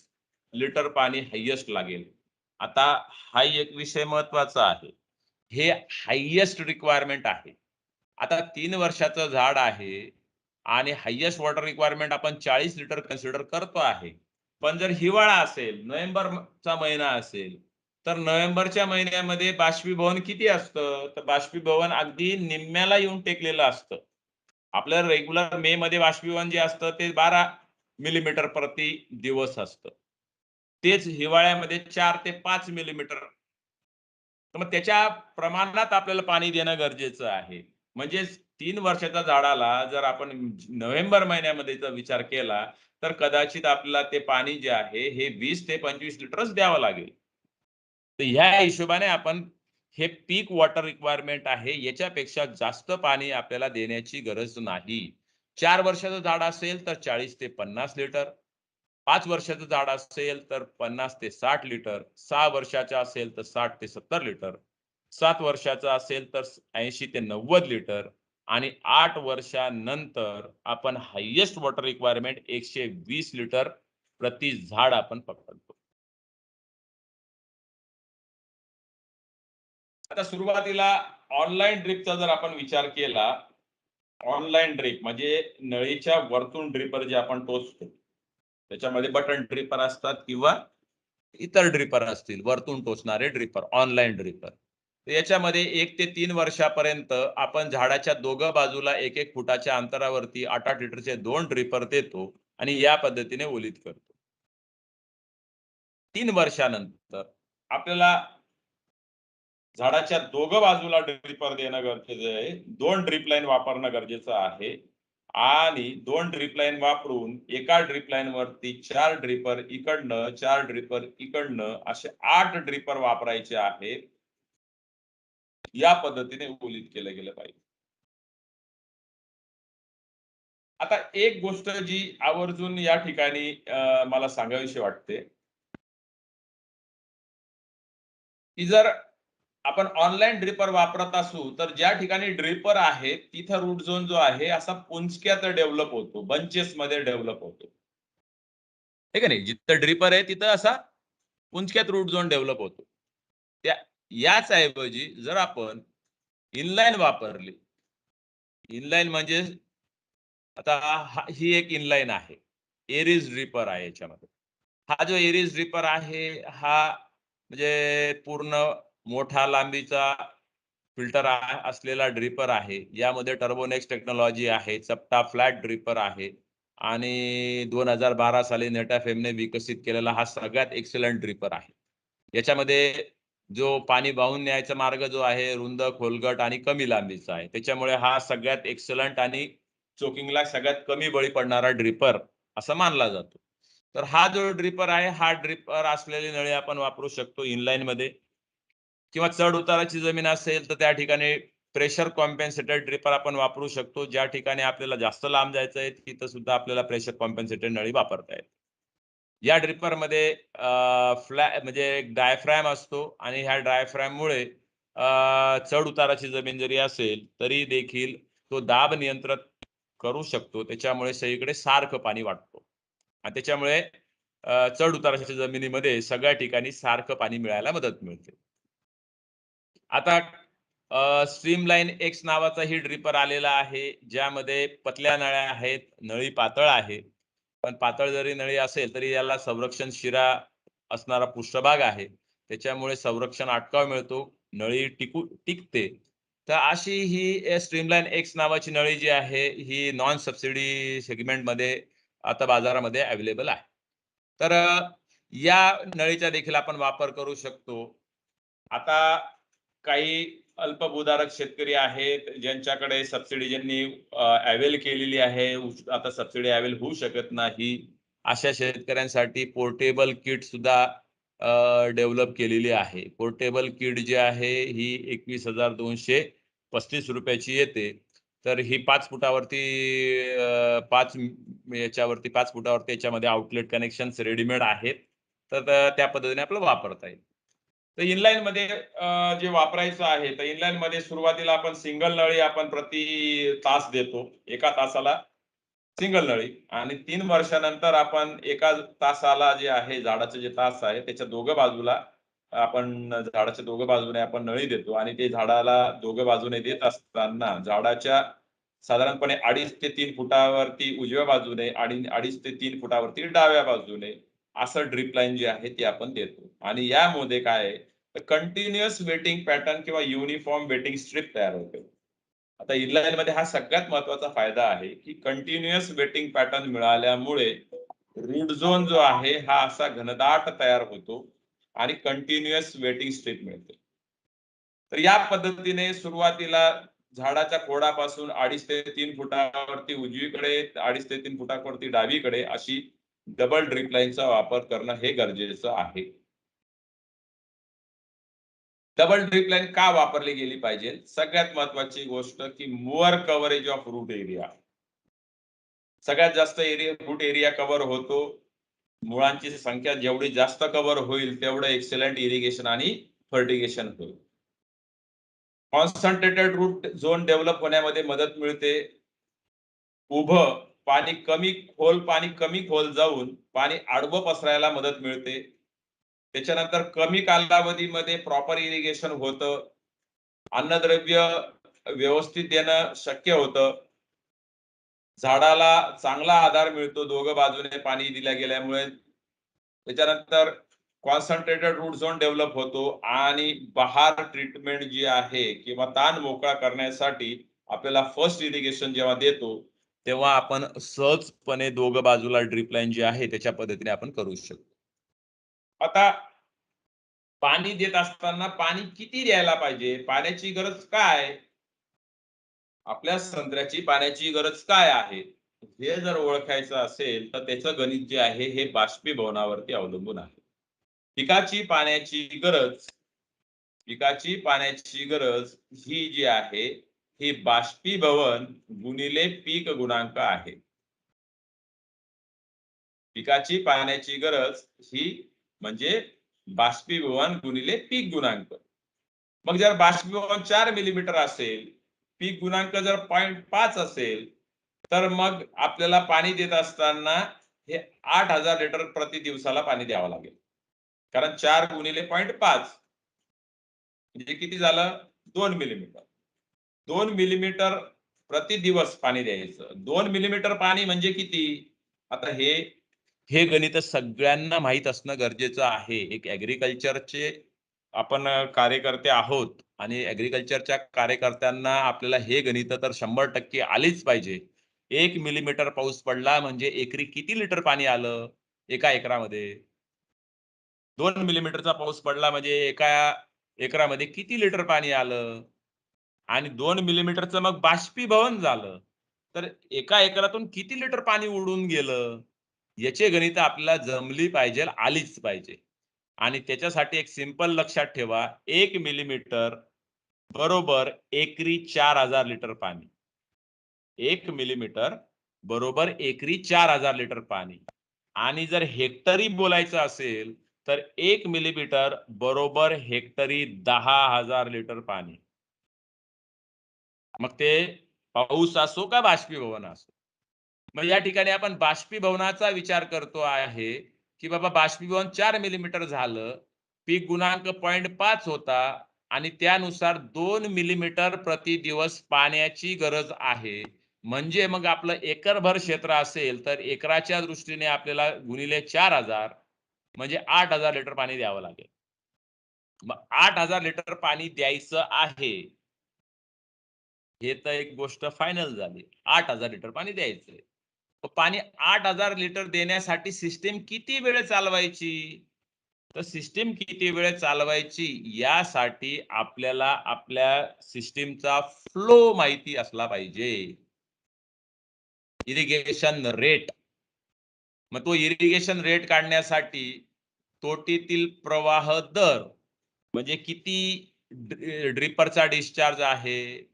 लिटर पाणी हायेस्ट लागेल. आता हा एक विषय महत्वाचा आहे. हे हायेस्ट रिक्वायरमेंट आहे. आता 3 वर्षाचं झाड आहे आणि हायेस्ट वॉटर रिक्वायरमेंट आपण 40 लिटर कन्सिडर करतो आहे. पण जर हिवाळा असेल, नोव्हेंबरचा महिना असेल तर नोव्हेंबरच्या महिन्यामध्ये बाष्पीभवन किती असतं? तर बाष्पीभवन अगदी निम्म्याला येऊन टेकलेलं असतं. आपलं रेग्युलर मे मध्ये बाष्पीभवन जे असतं ते 12 मिलीमीटर प्रति दिवस असतं. तेच हिवाळ्यामध्ये 4 ते 5 मिलीमीटर. तर मग त्याच्या प्रमाणात आपल्याला पाणी देणं गरजेचं आहे. म्हणजे 3 वर्षाच्या झाडाला जर आपण नोव्हेंबर महिन्यामध्ये जर विचार केला तर कदाचित आपल्याला ते पाणी जे आहे हे 20 ते 25 लिटरच द्यावं लागेल. तर ह्या हिशोबाने आपण हे पीक वॉटर रिक्वायरमेंट आहे याच्यापेक्षा जास्त पाणी आपल्याला देण्याची गरज नाही. 4 वर्षाचं झाड असेल तर 40 ते 50 लिटर. 5 वर्षाचं झाड असेल तर 50 ते 60 लिटर. 6 वर्षाचं असेल तर 60 ते 70 लिटर. 7 वर्षाचं असेल तर 80 ते 90 लिटर. आणि 8 वर्षानंतर आपण हायेस्ट वॉटर रिक्वायरमेंट 120 लिटर प्रति झाड आपण पकडतो. आता सुरुवातीला ऑनलाईन ड्रिपचा जर आपण विचार केला, ऑनलाईन ड्रिप म्हणजे नळीच्या वरतून ड्रिपर जे आपण टोचतो. त्याच्यामध्ये बटन ड्रिपर असतात किंवा इतर ड्रिपर असतील, वरतून टोचणारे ड्रिपर, ऑनलाईन ड्रिपर. याच्यामध्ये 1 ते 3 वर्षापर्यंत आपण झाडाच्या दोघं बाजूला 1-1 फुटाच्या अंतरावरती 8-8 लिटरचे 2 ड्रिपर देतो आणि या पद्धतीने ओलीत करतो. 3 वर्षानंतर आपल्याला झाडाच्या दोघं बाजूला ड्रिपर देणं गरजेचं आहे. 2 ड्रिप लाईन वापरणं गरजेचं आहे. आणि 2 ड्रिप लाईन वापरून एका ड्रिप लाईन वरती 4 ड्रिपर इकडनं 4 ड्रिपर इकडनं असे 8 ड्रिपर वापरायचे आहेत. या पद्धतीने ओलीत केलं गेलं पाहिजे. आता एक गोष्ट जी आवर्जून या ठिकाणी मला सांगावीशी वाटते की जर आपण ऑनलाईन ड्रिपर वापरत असू तर ज्या ठिकाणी ड्रिपर आहे तिथं रूट झोन जो आहे असा पुंजक्यात डेव्हलप होतो, बंचेस मध्ये डेव्हलप होतो. ठीक आहे नाही, जिथं ड्रिपर आहे तिथं असा पुंजक्यात रूट झोन डेव्हलप होतो. याच ऐवजी जर आपण इनलाईन वापरली, इनलाईन म्हणजे आता ही एक इनलाईन आहे एरिज ड्रिपर आहे याच्यामध्ये. हा जो एरिज ड्रिपर आहे हा म्हणजे पूर्ण मोठा लांबीचा फिल्टर असलेला ड्रिपर आहे. यामध्ये टर्बोनेक्स टेक्नॉलॉजी आहे. चपटा फ्लॅट ड्रिपर आहे आणि 2012 साली नेटाफेमने विकसित केलेला हा सगळ्यात एक्सलंट ड्रिपर आहे. याच्यामध्ये जो पाणी वाहून न्यायचा मार्ग जो आहे रुंद, खोलगट आणि कमी लांबीचा आहे. त्याच्यामुळे हा सगळ्यात एक्सलंट आणि चोकिंगला सगळ्यात कमी बळी पडणारा ड्रिपर असा मानला जातो. तर हा जो ड्रिपर आहे, हा ड्रिपर असलेली नळी आपण वापरू शकतो इनलाईनमध्ये किंवा चढ उताराची जमीन असेल तर त्या ठिकाणी प्रेशर कॉम्पेन्सेटेड ड्रिपर आपण वापरू शकतो. ज्या ठिकाणी आपल्याला जास्त लांब जायचं आहे तिथं सुद्धा आपल्याला प्रेशर कॉम्पेन्सेटेड नळी वापरता येते. या ड्रिपरमध्ये म्हणजे एक डायफ्रॅम असतो आणि ह्या डायफ्रॅममुळे चढ उताराची जमीन जरी असेल तरी देखील तो दाब नियंत्रित करू शकतो. त्याच्यामुळे सगळीकडे सारखं पाणी वाटतो आणि त्याच्यामुळे चढ उताराच्या जमिनीमध्ये सगळ्या ठिकाणी सारखं पाणी मिळायला मदत मिळते. आता स्ट्रीमलाईन एक्स नावाचा ही ड्रिपर आलेला आहे, ज्यामध्ये पतल्या नळ्या आहेत, नळी पातळ आहे. पण पातळ जरी नळी असेल तरी याला संरक्षण शिरा असणारा पृष्ठभाग आहे. त्याच्यामुळे संरक्षण अटकाव मिळतो, नळी टिकते. तर अशी ही स्ट्रीमलाईन एक्स नावाची नळी जी आहे, ही नॉन सबसिडी सेगमेंटमध्ये आता बाजारामध्ये अवेलेबल आहे. तर या नळीचा देखील आपण वापर करू शकतो. आता काही अल्पभूधारक शेतकरी आहेत ज्यांच्याकडे सबसिडी ज्यांनी अवेल केलेली आहे, आता सबसिडी अवेल होऊ शकत नाही. अशा शेतकऱ्यांसाठी पोर्टेबल किट सुद्धा डेव्हलप केलेली आहे. पोर्टेबल किट जी आहे ही 21,235 रुपयाची येते. तर ही 5 फुटावरती 5 याच्यावरती 5 फुटावरती याच्यामध्ये आउटलेट कनेक्शन्स रेडीमेड आहेत. तर त्या पद्धतीने आपल्याला वापरता येईल. तर इनलाईनमध्ये जे वापरायचं आहे, तर इनलाईनमध्ये सुरुवातीला आपण सिंगल नळी आपण प्रति तास देतो. एका तासाला सिंगल नळी आणि 3 वर्षानंतर आपण एका तासाला जे आहे झाडाचे जे तास आहे त्याच्या दोघं बाजूला आपण झाडाच्या दोघं बाजूने आपण नळी देतो आणि ते झाडाला दोघं बाजूने देत असताना झाडाच्या साधारणपणे 2.5 ते 3 फुटावरती उजव्या बाजूने आणि 2.5 ते 3 फुटावरती डाव्या बाजूने असं ड्रिप लाईन जी आहे ती आपण देतो आणि यामध्ये काय आहे तर कंटिन्युअस वेटिंग पॅटर्न किंवा युनिफॉर्म वेटिंग स्ट्रिप तयार होते. आता इनलाईन मध्ये हा सगळ्यात महत्वाचा फायदा आहे की कंटिन्युअस वेटिंग पॅटर्न मिळाल्यामुळे रूट झोन जो आहे हा असा घनदाट तयार होतो आणि कंटिन्युअस वेटिंग स्ट्रिप मिळते. तर या पद्धतीने सुरुवातीला झाडाच्या खोडापासून 2.5 ते 3 फुटावरती उजवीकडे, 2.5 ते 3 फुटावरती डावीकडे अशी डबल ड्रिप लाईनचा वापर करणं हे गरजेचं आहे. डबल ड्रिप लाईन का वापरली गेली पाहिजे? सगळ्यात महत्वाची गोष्ट की more coverage of root area. सगळ्यात जास्त रूट एरिया कव्हर होतो. मुळांची संख्या जेवढी जास्त कव्हर होईल तेवढं एक्सलंट इरिगेशन आणि फर्टिगेशन होईल. कॉन्सन्ट्रेटेड रूट झोन डेव्हलप होण्यामध्ये मदत मिळते. उभं पाणी कमी खोल जाऊन पाणी आडवं पसरायला मदत मिळते. त्याच्यानंतर कमी कालावधीमध्ये प्रॉपर इरिगेशन होतं. अन्नद्रव्य व्यवस्थित देणं शक्य होतं. झाडाला चांगला आधार मिळतो दोघं बाजूने पाणी दिल्या गेल्यामुळे. त्याच्यानंतर कॉन्सन्ट्रेटेड रूट झोन डेव्हलप होतो आणि बहार ट्रीटमेंट जी आहे किंवा ताण मोकळा करण्यासाठी आपल्याला फर्स्ट इरिगेशन जेव्हा देतो तेव्हा आपण सहजपणे दोघं बाजूला ड्रिप लाईन जी आहे त्याच्या पद्धतीने आपण करू शकतो. आता पाणी देत असताना पाणी किती द्यायला पाहिजे? पाण्याची गरज काय? आपल्या संत्र्याची पाण्याची गरज काय आहे? हे जर ओळखायचं असेल तर त्याचं गणित जे आहे हे बाष्पीभवनावरती अवलंबून आहे. पिकाची पाण्याची गरज ही जी आहे ही बाष्पीभवन गुणिले पीक गुणांक आहे. पिकाची पाण्याची गरज ही म्हणजे बाष्पीभवन गुणिले पीक गुणांक. मग जर बाष्पीभवन 4 मिलीमीटर असेल, पीक गुणांक जर 0.5 असेल तर मग आपल्याला पाणी देत असताना हे 8,000 लिटर प्रति दिवसाला पाणी द्यावं लागेल. कारण 4 गुणिले 0.5 म्हणजे किती झालं? 2 मिलीमीटर. 2 मिलीमीटर प्रति दिवस पाणी द्यायचं. 2 मिलीमीटर पाणी म्हणजे किती? आता हे हे गणित सगळ्यांना माहीत असणं गरजेचं आहे. एक ॲग्रीकल्चरचे आपण कार्यकर्ते आहोत आणि ॲग्रीकल्चरच्या कार्यकर्त्यांना आपल्याला हे गणित तर 100% आलीच पाहिजे. 1 मिलीमीटर पाऊस पडला म्हणजे एकरी किती लिटर पाणी आलं एका एकरामध्ये? 2 मिलीमीटरचा पाऊस पडला म्हणजे एका एकरामध्ये किती लिटर पाणी आलं? आणि 2 मिलीमीटरचं मग बाष्पीभवन झालं, तर एका एकरातून किती लिटर पाणी उडून गेलं? याची गणितं आपल्याला जमली पाहिजे, आलीच पाहिजे. आणि त्याच्यासाठी एक सिंपल लक्षात ठेवा, 1 मिलीमीटर बरोबर एकरी 4000 लिटर पाणी. 1 मिलीमीटर बरोबर एकरी 4000 लिटर पाणी. आणि जर हेक्टरी बोलायचं असेल, तर 1 मिलीमीटर बरोबर हेक्टरी 10,000 लिटर पाणी. मग ते पाऊस असो का बाष्पीभवन असो. मग या ठिकाणी आपण बाष्पीभवनाचा विचार करतो आहे, की बाबा बाष्पीभवन 4 मिलीमीटर झालं, पीक गुणांक 0.5 होता आणि त्यानुसार 2 मिलीमीटर प्रति दिवस पाण्याची गरज आहे. म्हणजे मग आपलं एकरभर क्षेत्र असेल, तर एकराच्या दृष्टीने आपल्याला गुणिले 4000 म्हणजे 8000 लिटर पाणी द्यावं लागेल. मग 8000 लिटर पाणी द्यायचं आहे. हे तर एक गोष्ट फायनल झाली. 8000 लिटर पाणी द्यायचंय. पाणी 8000 लिटर देण्यासाठी सिस्टीम किती वेळ चालवायची? तर सिस्टीम किती वेळ चालवायची यासाठी आपल्याला आपल्या सिस्टीमचा फ्लो माहिती असला पाहिजे. Irrigation rate. मग तो इरिगेशन रेट काढण्यासाठी तोटीतील प्रवाह दर म्हणजे किती ड्रिपरचा डिस्चार्ज आहे,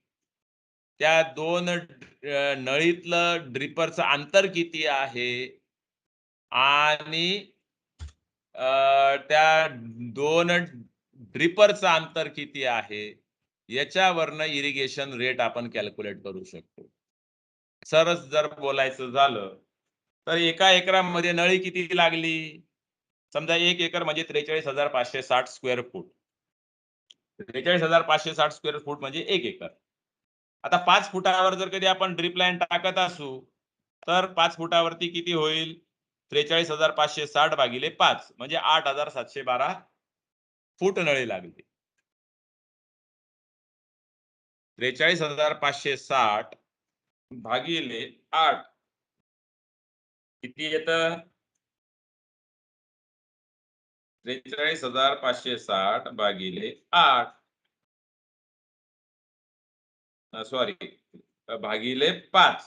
त्या 2 नळीतलं ड्रिपरचं अंतर किती आहे आणि त्या 2 ड्रिपरचं अंतर किती आहे, याच्यावरनं इरिगेशन रेट आपण कॅल्क्युलेट करू शकतो. सरस जर बोलायचं झालं, तर एका एकरामध्ये नळी किती लागली? समजा 1 एकर म्हणजे 43,560 स्क्वेअर फूट. 43,560 स्क्वेअर फूट म्हणजे 1 एकर. आता 5 फुटावर जर कधी आपण ड्रिप लाईन टाकत असू, तर 5 फुटावरती किती होईल? 43,560 भागिले 5 म्हणजे 8,712 फूट नळी लागली. 43,560 भागिले 8 किती येतं? 43,560 भागिले 8 सॉरी भागिले 5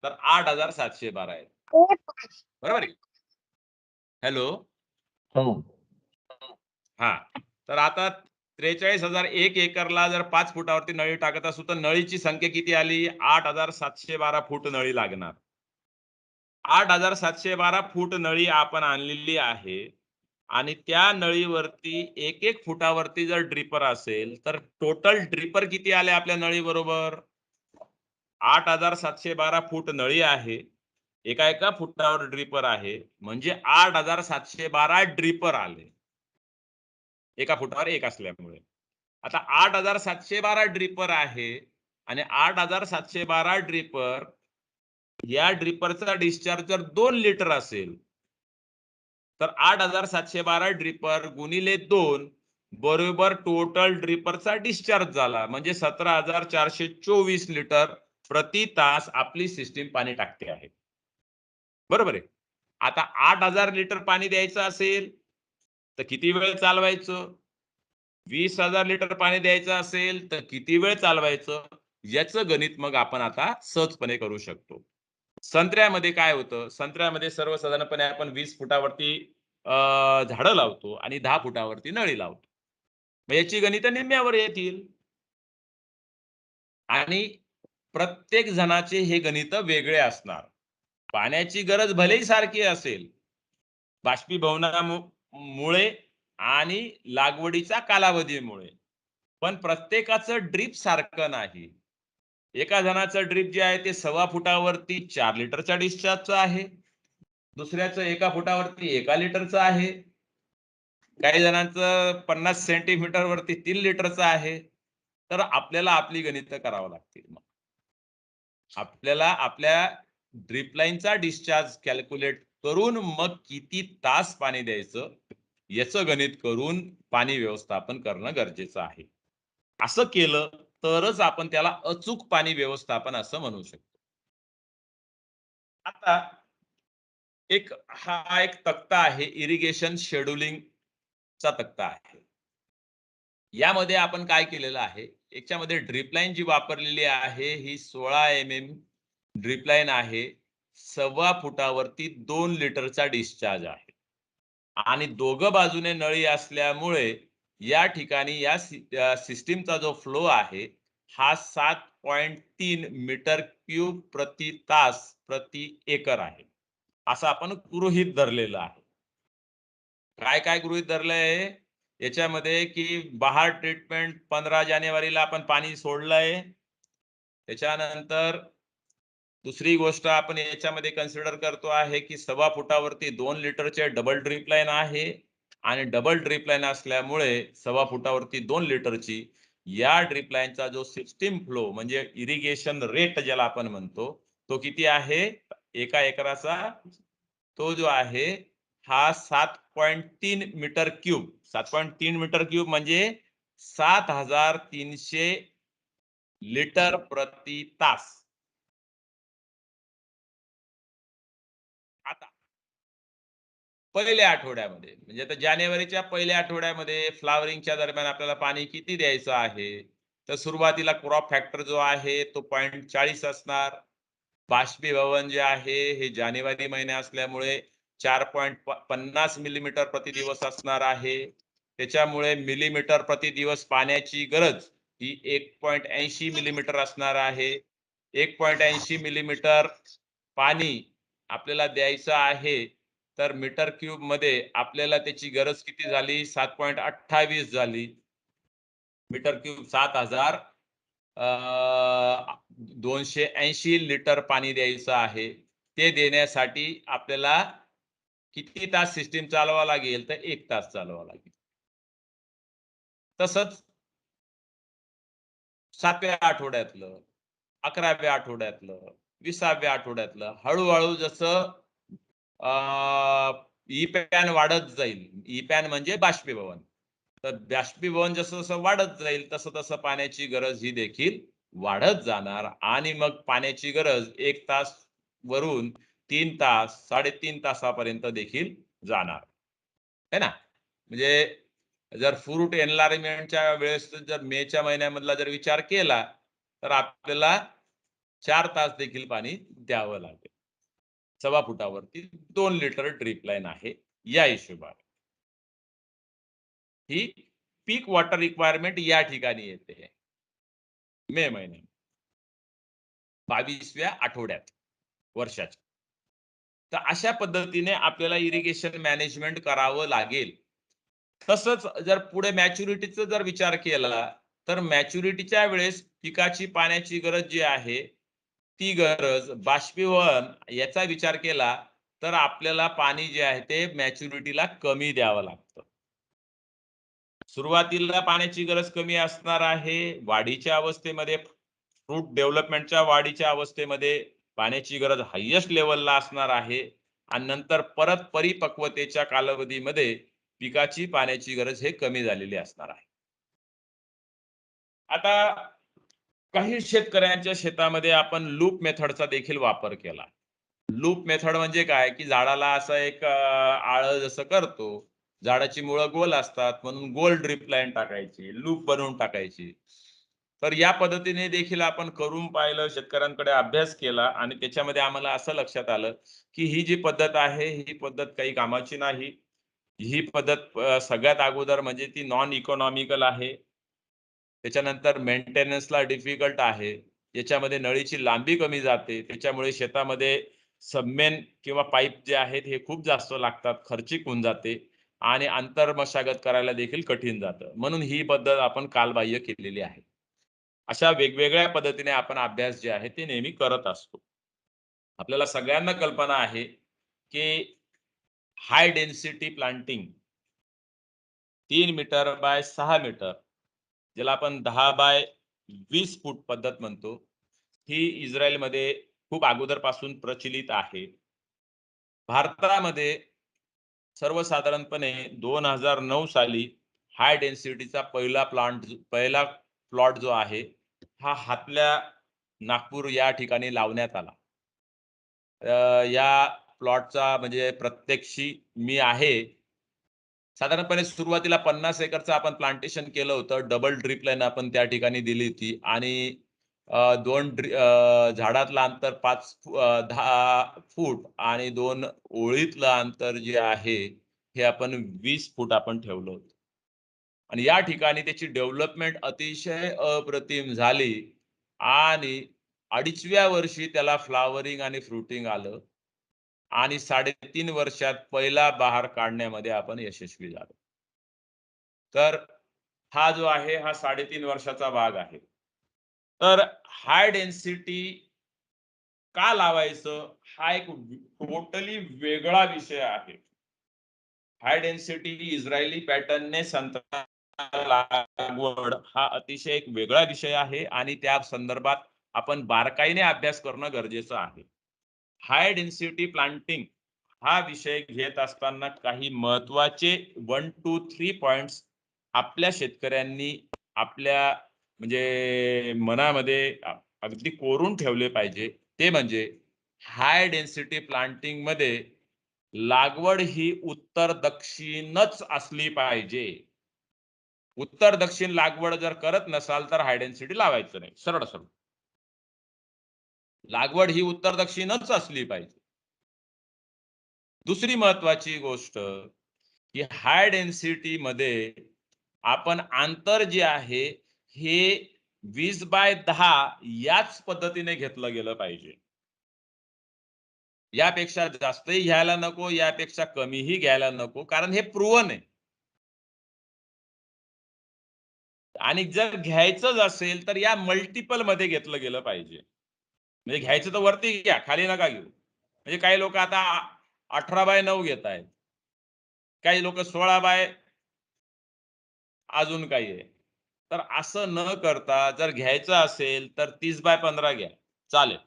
तर 8,712 आहे. बरोबर आहे? हॅलो? हां. तर आता 43,000 1 एकरला जर 5 फुटावरती नळी टाकत असू, तर नळीची संख्या किती आली? 8,712 फूट नळी लागणार. 8,712 फूट नळी आपण आणलेली आहे आणि त्या नळीवरती 1 फुटावरती जर ड्रिपर असेल, तर टोटल ड्रिपर किती आले आपल्या नळीबरोबर? 8,712 फूट नळी आहे. एका फुटावर ड्रिपर आहे. म्हणजे 8,712 ड्रिपर आले. एका फुटावर 1 असल्यामुळे. आता 8,712 ड्रिपर आहे आणि 8,712 ड्रिपर या ड्रिपरचा डिस्चार्ज जर 2 लिटर असेल, तर 8,712 ड्रिपर गुणिले 2 बरोबर टोटल ड्रिपरचा डिस्चार्ज झाला. म्हणजे 17,424 लिटर प्रति तास आपली सिस्टीम पाणी टाकते आहे. बरोबर आहे. आता 8,000 लिटर पाणी द्यायचं असेल, तर किती वेळ चालवायचं? 20,000 लिटर पाणी द्यायचं असेल, तर किती वेळ चालवायचं? याचं गणित मग आपण आता सहजपणे करू शकतो. संत्र्यामध्ये काय होतं? संत्र्यामध्ये सर्वसाधारणपणे आपण 20 फुटावरती झाडं लावतो आणि 10 फुटावरती नळी लावतो. मग याची गणितं निम्म्यावर येतील. आणि प्रत्येक जणाचे हे गणित वेगळे असणार. पाण्याची गरज भलेही सारखी असेल, बाष्पीभवनामुळे आणि लागवडीच्या कालावधीमुळे. पण प्रत्येकाचं ड्रिप सारखं नाही. एका जणाचं ड्रिप जे आहे ते 1.25 फुटावरती 4 लिटरच्या डिस्चार्जचं आहे. दुसऱ्याचं 1 फुटावरती 1 लिटरचं आहे. काही जणांचं 50 सेंटीमीटर वरती 3 लिटरचं आहे. तर आपल्याला आपली गणितं करावं लागतील मग. आपल्याला आपल्या ड्रिप लाईनचा डिस्चार्ज कॅल्क्युलेट करून मग किती तास पाणी द्यायचं याचं गणित करून पाणी व्यवस्थापन करणं गरजेचं आहे. असं केलं तरच आपण त्याला अचूक पाणी व्यवस्थापन असं म्हणू शकतो. आता एक तक्ता आहे, इरिगेशन शेड्यूलिंगचा तक्ता आहे. यामध्ये आपण काय केलेलं आहे, याच्यामध्ये ड्रिप लाईन जी वापरलेली आहे ही 16 ड्रिप लाईन आहे. 1.25 फुटावरती 2 लिटरचा डिस्चार्ज आहे. आणि दोघं बाजूने नळी असल्यामुळे या ठिकाणी सिस्टीमचा जो फ्लो आहे हा 7.3 मीटर क्यूब प्रति तास प्रति एकर आहे. असं आपण गृहीत धरलेलं आहे. काय काय गृहीत धरलंय याच्यामध्ये, की बहार ट्रीटमेंट 15 जानेवारीला आपण पाणी सोडलंय. त्याच्यानंतर दुसरी गोष्ट आपण याच्यामध्ये कन्सिडर करतो आहे, की 1.25 फुटावरती 2 लिटरचे डबल ड्रिप लाईन आहे आणि डबल ड्रिप लाईन असल्यामुळे 1.25 फुटावरती 2 लिटरची या ड्रिप लाईनचा जो सिस्टीम फ्लो म्हणजे इरिगेशन रेट ज्याला आपण म्हणतो, तो किती आहे? एका एकराचा तो जो आहे हा 7.3 मीटर क्यूब. 7.3 मीटर क्यूब म्हणजे 7,300 लिटर प्रति तास. आता पहिल्या आठवड्यामध्ये म्हणजे आता जानेवारीच्या पहिल्या आठवड्यामध्ये फ्लॉवरिंगच्या दरम्यान आपल्याला पाणी किती द्यायचं आहे? तर सुरुवातीला क्रॉप फॅक्टर जो आहे तो 0.40 असणार. बाष्पीभवन जे आहे हे जानेवारी महिना असल्यामुळे 4.50 मिलीमीटर प्रति दिवस असणार आहे. त्याच्यामुळे मिलीमीटर प्रति दिवस पाण्याची गरज ही 1.80 मिलीमीटर असणार आहे. 1.80 मिलीमीटर पाणी आपल्याला द्यायचं आहे, तर मीटर क्यूब मध्ये आपल्याला त्याची गरज किती झाली? 7.28 झाली. मीटर क्यूब 7,280 लिटर पाणी द्यायचं आहे. ते देण्यासाठी आपल्याला किती तास सिस्टीम चालवावं लागेल? तर 1 तास चालवावं लागेल. तसंच 7व्या आठवड्यातलं, 11व्या आठवड्यातलं, 20व्या आठवड्यातलं हळूहळू जसं ई-पॅन वाढत जाईल. ई-पॅन म्हणजे बाष्पीभवन. तर बाष्पीभवन जसं जसं वाढत जाईल तसं तसं पाण्याची गरज ही देखील वाढत जाणार आणि मग पाण्याची गरज 1 तास वरून 3 तास 3.5 तासापर्यंत देखील जाणार है ना. म्हणजे जर फ्रूट एनलार्जमेंटच्या वेळेस जर मेच्या महिन्यामधला जर विचार केला तर आपल्याला 4 तास देखील पाणी द्यावं लागेल. 1.25 फुटावरती 2 लिटर ड्रिप लाईन आहे या हिशोबाने. ही पीक वॉटर रिक्वायरमेंट या ठिकाणी येते मे महिन्यात 22व्या आठवड्यात वर्षाच्या. तर अशा पद्धतीने आपल्याला इरिगेशन मॅनेजमेंट करावं लागेल. तसंच जर पुढे मॅच्युरिटीचा जर विचार केला तर मॅच्युरिटीच्या वेळेस पिकाची पाण्याची गरज जी आहे ती गरज बाष्पीभवन याचा विचार केला तर आपल्याला पाणी जे आहे ते मॅच्युरिटीला कमी द्यावं लागतं. सुरुवातीला पाण्याची गरज कमी असणार आहे. वाढीच्या अवस्थेमध्ये फ्रूट डेव्हलपमेंटच्या वाढीच्या अवस्थेमध्ये पाण्याची गरज हायेस्ट लेवलला असणार आहे आणि नंतर परत परिपक्वतेच्या कालावधीमध्ये पिकाची पाण्याची गरज हे कमी झालेली असणार आहे. आता काही शेतकऱ्यांच्या शेतामध्ये आपण लूप मेथडचा देखील वापर केला. लूप मेथड म्हणजे काय, की झाडाला असं एक आळं जसं करतो, झाडाची मुळं गोल असतात म्हणून गोल ड्रिप लाईन टाकायची, लूप बनवून टाकायची. तर या पद्धतीने देखील आपण करून पाहिलं, शेतकऱ्यांकडे अभ्यास केला आणि त्याच्यामध्ये आम्हाला असं लक्षात आलं, की ही जी पद्धत आहे, ही पद्धत काही कामाची नाही. ही पद्धत सगळ्यात अगोदर म्हणजे ती नॉन इकॉनॉमिकल आहे. त्याच्यानंतर मेंटेनन्सला डिफिकल्ट आहे. याच्यामध्ये नळीची लांबी कमी जाते. त्याच्यामुळे शेतामध्ये सबमेन किंवा पाईप जे आहेत हे खूप जास्त लागतात, खर्चिक होऊन जाते आणि आंतरमशागत करायला देखील कठीण जातं. म्हणून ही पद्धत आपण कालबाह्य केलेली आहे. अशा वेगवेगळ्या पद्धतीने आपण अभ्यास जे आहे ते नेहमी करत असतो. आपल्याला सगळ्यांना कल्पना आहे, की high density planting 3 metre by 6 metre ज्याला आपण 10 बाय 20 फूट पद्धत म्हणतो, ही इस्रायलमध्ये खूप अगोदरपासून प्रचलित आहे. भारतामध्ये सर्वसाधारणपणे 2009 साली हाय डेन्सिटीचा पहिला प्लॉट जो आहे, हा हातल्या नागपूर या ठिकाणी लावण्यात आला. या प्लॉटचा म्हणजे प्रत्यक्षी मी आहे. साधारणपणे सुरुवातीला 50 एकरचं आपण प्लांटेशन केलं होतं. डबल ड्रिप लाईन आपण त्या ठिकाणी दिली होती आणि 2 झाडातलं अंतर 10 फूट आणि 2 ओळीतलं अंतर जे आहे, हे आपण 20 फूट आपण ठेवलं होतं. आणि या ठिकाणी त्याची डेव्हलपमेंट अतिशय अप्रतिम झाली आणि 2.5व्या वर्षी त्याला फ्लॉवरिंग आणि फ्रुटिंग आलं आणि 3.5 वर्षात पहिला बहार काढण्यामध्ये आपण यशस्वी झालो. तर हा जो आहे, हा 3.5 वर्षाचा भाग आहे. तर हाय डेन्सिटी का लावायचं? हा एक टोटली वेगळा विषय आहे. हाय डेन्सिटी इस्रायली पॅटर्नने संत्रा लागवड हा अतिशय एक वेगळा विषय आहे आणि त्या संदर्भात आपण बारकाईने अभ्यास करणं गरजेचं आहे. हाय डेन्सिटी प्लांटिंग हा विषय घेत असताना काही महत्वाचे 1, 2, 3 पॉइंट्स आपल्या शेतकऱ्यांनी आपल्या म्हणजे मनामध्ये अगदी कोरून ठेवले पाहिजे. ते म्हणजे हाय डेन्सिटी प्लांटिंग मध्ये लागवड ही उत्तर दक्षिणच असली पाहिजे. उत्तर दक्षिण लागवड जर करत नसाल तर हाय डेन्सिटी लावायचं नाही. सरळ सरळ. लागवड ही उत्तर दक्षिणच असली पाहिजे. दुसरी महत्वाची गोष्ट की हाय डेन्सिटी मध्ये आपण अंतर जे आहे हे 20/10 याच पद्धतीने घेतलं गेलं पाहिजे. यापेक्षा जास्तही घ्यायला नको, यापेक्षा कमीही घ्यायला नको, कारण हे प्रूव्हन आहे. आणि जर घ्यायचंच असेल तर या मल्टिपल मध्ये घेतलं गेलं पाहिजे. म्हणजे घ्यायचं तर वरती घ्या, खाली नका घेऊ. म्हणजे काही लोक आता 18/9 घेत आहेत. काही लोक 16 बाय अजून काही आहे. तर असं न करता जर घ्यायचं असेल तर 30/15 घ्या, चालेल.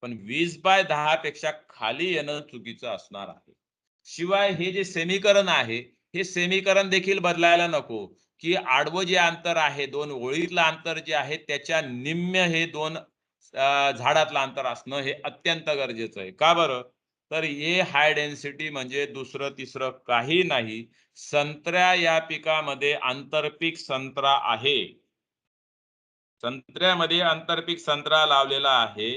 पण 20/10 पेक्षा खाली येणं चुकीचं असणार आहे. शिवाय हे जे समीकरण आहे, हे समीकरण देखील बदलायला नको, की आडवं जे अंतर आहे, 2 ओळीतलं अंतर जे आहे, त्याच्या निम्म्य हे 2 झाडातलं अंतर असणं हे अत्यंत गरजेचं आहे. का बरं? तर हे हाय डेन्सिटी म्हणजे दुसरं तिसरं काही नाही. संत्र्या या पिकामध्ये आंतरपीक संत्रा आहे. संत्र्यामध्ये आंतरपीक संत्रा लावलेला आहे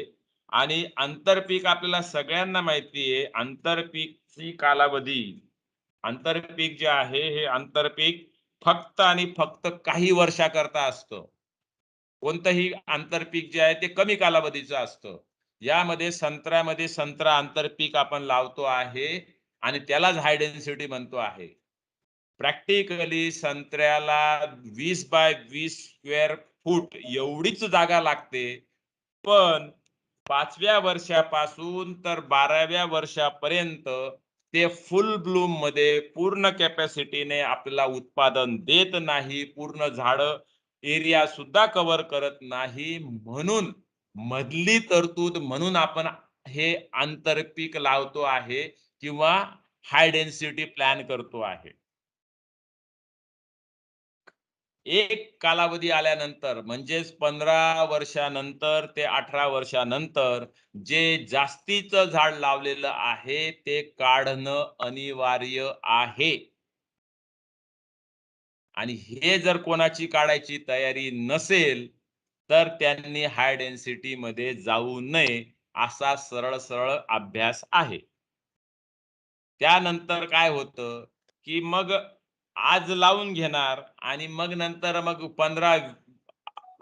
आणि आंतरपीक आपल्याला सगळ्यांना माहिती आहे. आंतरपीकची कालावधी आंतरपीक जे आहे हे आंतरपीक फक्त आणि फक्त काही वर्षाकरता असतं. कोणतंही आंतरपीक जे आहे ते कमी कालावधीचं असतं. यामध्ये संत्र्यामध्ये संत्रा आंतरपीक आपण लावतो आहे आणि त्यालाच हाय डेन्सिटी म्हणतो आहे. प्रॅक्टिकली संत्र्याला 20/20 स्क्वेअर फूट एवढीच जागा लागते. पण 5व्या वर्षापासून तर 12व्या वर्षापर्यंत ते फुल ब्लूम मध्ये पूर्ण कॅपॅसिटीने आपल्याला उत्पादन देत नाही. पूर्ण झाडं एरिया सुद्धा कव्हर करत नाही. म्हणून मधली तरतूद म्हणून आपण हे आंतरपीक लावतो आहे किंवा हाय डेन्सिटी प्लॅन करतो आहे. एक कालावधी आल्यानंतर म्हणजेच 15 वर्षानंतर ते 18 वर्षानंतर जे जास्तीचं झाड लावलेलं आहे ते काढणं अनिवार्य आहे. आणि हे जर कोणाची काढायची तयारी नसेल तर त्यांनी हाय डेन्सिटी मध्ये जाऊ नये असा सरळ सरळ अभ्यास आहे. त्यानंतर काय होतं, की मग आज लावून घेणार आणि मग नंतर 15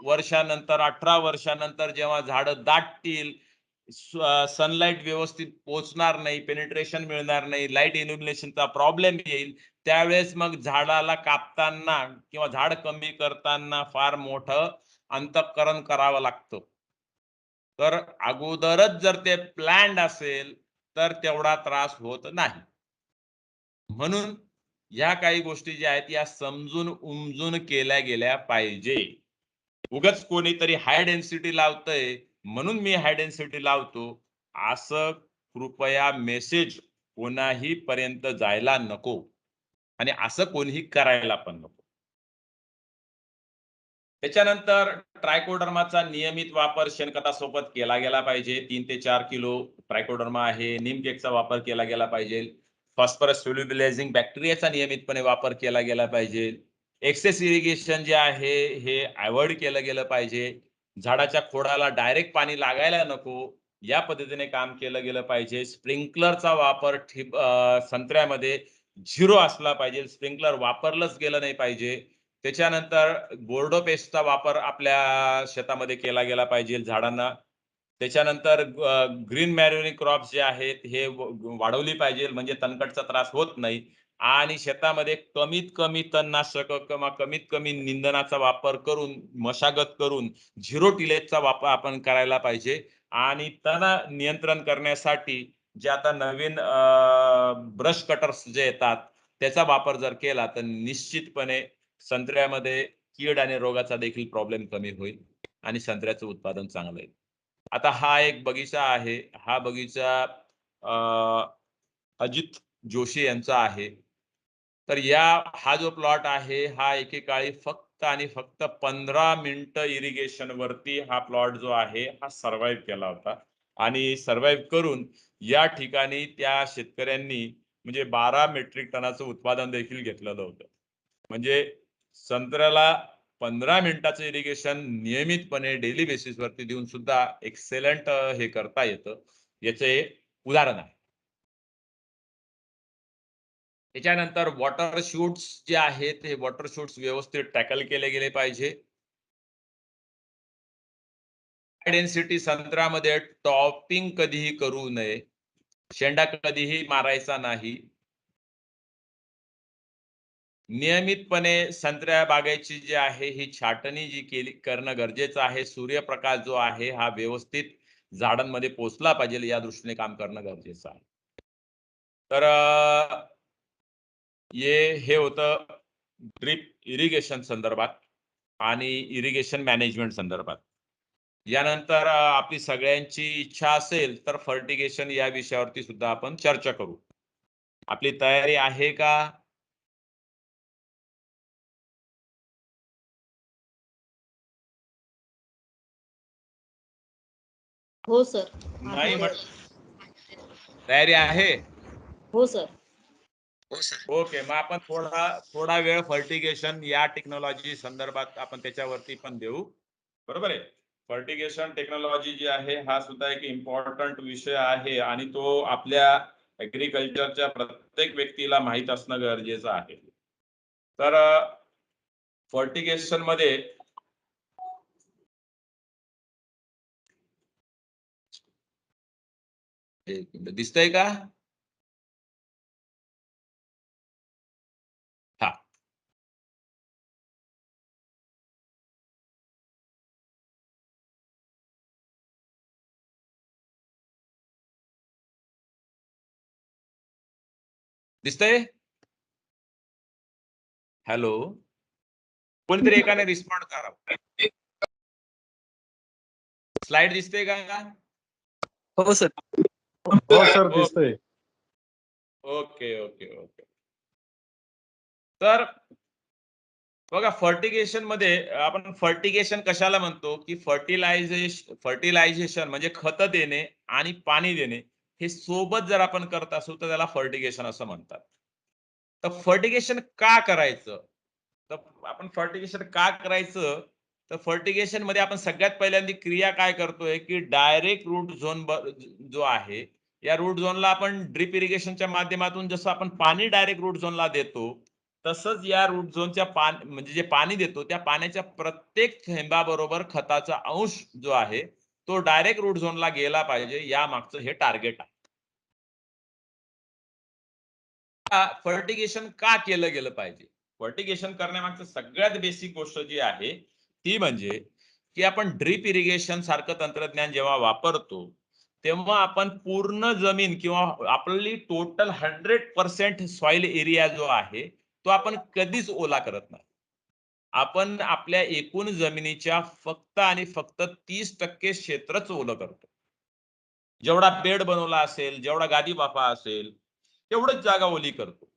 वर्षानंतर 18 वर्षानंतर जेव्हा झाडं दाटतील, सनलाईट व्यवस्थित पोहोचणार नाही, पेनिट्रेशन मिळणार नाही, लाईट इल्युमिनेशनचा प्रॉब्लेम येईल. त्यावेळेस मग झाडाला कापताना किंवा झाड कमी करताना फार मोठं अंतःकरण करावं लागतं. तर अगोदरच जर ते प्लॅन्ड असेल, तर तेवढा त्रास होत नाही. म्हणून ह्या काही गोष्टी ज्या आहेत या समजून उमजून केल्या गेल्या पाहिजे. उगाच कोणीतरी हाय डेन्सिटी लावतंय म्हणून मी हाय डेन्सिटी लावतो असं कृपया मेसेज कोणाही पर्यंत जायला नको आणि असं कोणीही करायला पण नको. त्याच्यानंतर ट्रायकोडर्माचा नियमित वापर शेणखतासोबत केला गेला पाहिजे. 3 ते 4 किलो ट्रायकोडर्मा आहे. नीमकेकचा वापर केला गेला पाहिजे. फॉस्फरस सोल्युबिलायझिंग बॅक्टेरियाचा नियमितपणे वापर केला गेला पाहिजे. एक्सेस इरिगेशन जे आहे हे अव्हॉइड केलं गेलं पाहिजे. झाडाच्या खोडाला डायरेक्ट पाणी लागायला नको या पद्धतीने काम केलं गेलं पाहिजे. स्प्रिंकलरचा वापर संत्र्यामध्ये 0 असला पाहिजे. स्प्रिंकलर वापरलंच गेलं नाही पाहिजे. त्याच्यानंतर बोर्डो पेस्टचा वापर आपल्या शेतामध्ये केला गेला पाहिजे झाडांना. त्याच्यानंतर ग्रीन मॅरोनिक क्रॉप्स जे आहेत हे वाढवली पाहिजे म्हणजे तणकटचा त्रास होत नाही. आणि शेतामध्ये कमीत कमी तणनाशक किंवा कमीत कमी निंदनाचा वापर करून मशागत करून 0 टिलेजचा वापर आपण करायला पाहिजे. आणि तण नियंत्रण करण्यासाठी जे आता नवीन ब्रश कटर्स जे येतात त्याचा वापर जर केला तर निश्चितपणे संत्र्यामध्ये कीड आणि रोगाचा देखील प्रॉब्लेम कमी होईल आणि संत्र्याचं उत्पादन चांगलं येईल. आता हा एक बगीचा आहे. हा बगीचा अजित जोशी यांचा आहे. तर हा जो प्लॉट आहे हा एकेकाळी फक्त आणि फक्त 15 मिनिटं इरिगेशन वरती हा प्लॉट जो आहे हा सर्व्हाइव्ह केला होता. आणि सर्व्हाइव्ह करून या ठिकाणी त्या शेतकऱ्यांनी म्हणजे 12 मेट्रिक टनाचं उत्पादन देखील घेतलेलं होतं. म्हणजे संत्र्याला 15 मिनिटाचं इरिगेशन नियमितपणे डेली बेसिस वरती देऊन सुद्धा एक्सेलंट हे करता येतं. याचं हे उदाहरण आहे. त्याच्यानंतर वॉटर शूट्स जे आहेत हे वॉटर शूट्स व्यवस्थित टॅकल केले गेले पाहिजे. डेन्सिटी संत्र्यामध्ये टॉपिंग कधीही करू नये. शेंडा कधीही मारायचा नाही. नियमितपणे संत्र्या बागेची जी आहे ही छाटणी जी करणं गरजेचं आहे. सूर्यप्रकाश जो आहे हा व्यवस्थित झाडांमध्ये पोहोचला पाहिजे या दृष्टीने काम करणं गरजेचं आहे. तर हे होतं ड्रिप इरिगेशन संदर्भात आणि इरिगेशन मॅनेजमेंट संदर्भात. यानंतर आपली सगळ्यांची इच्छा असेल तर फर्टिगेशन या विषयावरती सुद्धा आपण चर्चा करू. आपली तयारी आहे का? हो सर. नाही तयारी आहे? हो सर. ओके, मग आपण थोडा वेळ फर्टिगेशन या टेक्नॉलॉजी संदर्भात आपण त्याच्यावरती पण देऊ. बरोबर आहे. फर्टिगेशन टेक्नॉलॉजी जी आहे हा सुद्धा एक इम्पॉर्टंट विषय आहे आणि तो आपल्या ऍग्रीकल्चरच्या प्रत्येक व्यक्तीला माहित असणं गरजेचं आहे. तर फर्टिगेशन मध्ये दिसतंय का? हा, दिसतंय? हॅलो, कोणीतरी एकाने रिस्पॉन्ड करा. स्लाइड दिसते का? हो सर. हो सर दिसतंय. Okay okay okay. तर बघा फर्टिगेशन मध्ये आपण फर्टिगेशन कशाला म्हणतो की फर्टिलायझेशन म्हणजे खत देणे आणि पाणी देणे हे सोबत जर आपण करत असू तर त्याला फर्टिगेशन असं म्हणतात. तर फर्टिगेशन का करायचं? तर आपण फर्टिगेशन का करायचं तर फर्टिगेशन मध्ये आपण सगळ्यात पहिल्यांदा क्रिया काय करतोय की डायरेक्ट रूट झोन जो आहे या रूट झोनला आपण ड्रिप इरिगेशनच्या माध्यमातून जसं आपण पाणी डायरेक्ट रूट झोनला देतो तसंच या रूट झोनच्या म्हणजे जे पाणी देतो त्या पाण्याच्या प्रत्येक थेंबाबरोबर खताचा अंश जो आहे तो डायरेक्ट रूट झोनला गेला पाहिजे या मागचं हे टार्गेट आहे. फर्टिगेशन का केलं गेलं पाहिजे? फर्टिगेशन करण्यामागचं सगळ्यात बेसिक गोष्ट जी आहे ती म्हणजे की आपण ड्रिप इरिगेशन सारखं तंत्रज्ञान जेव्हा वापरतो तेव्हा आपण पूर्ण जमीन किंवा आपली टोटल 100% सॉइल एरिया जो आहे तो आपण कधीच ओला करत नाही. आपण आपल्या एकूण जमिनीच्या फक्त आणि फक्त 30% क्षेत्रच ओलं करतो. जेवढा बेड बनवला असेल, जेवढा गादी बाफा असेल, तेवढंच जागा ओली करतो.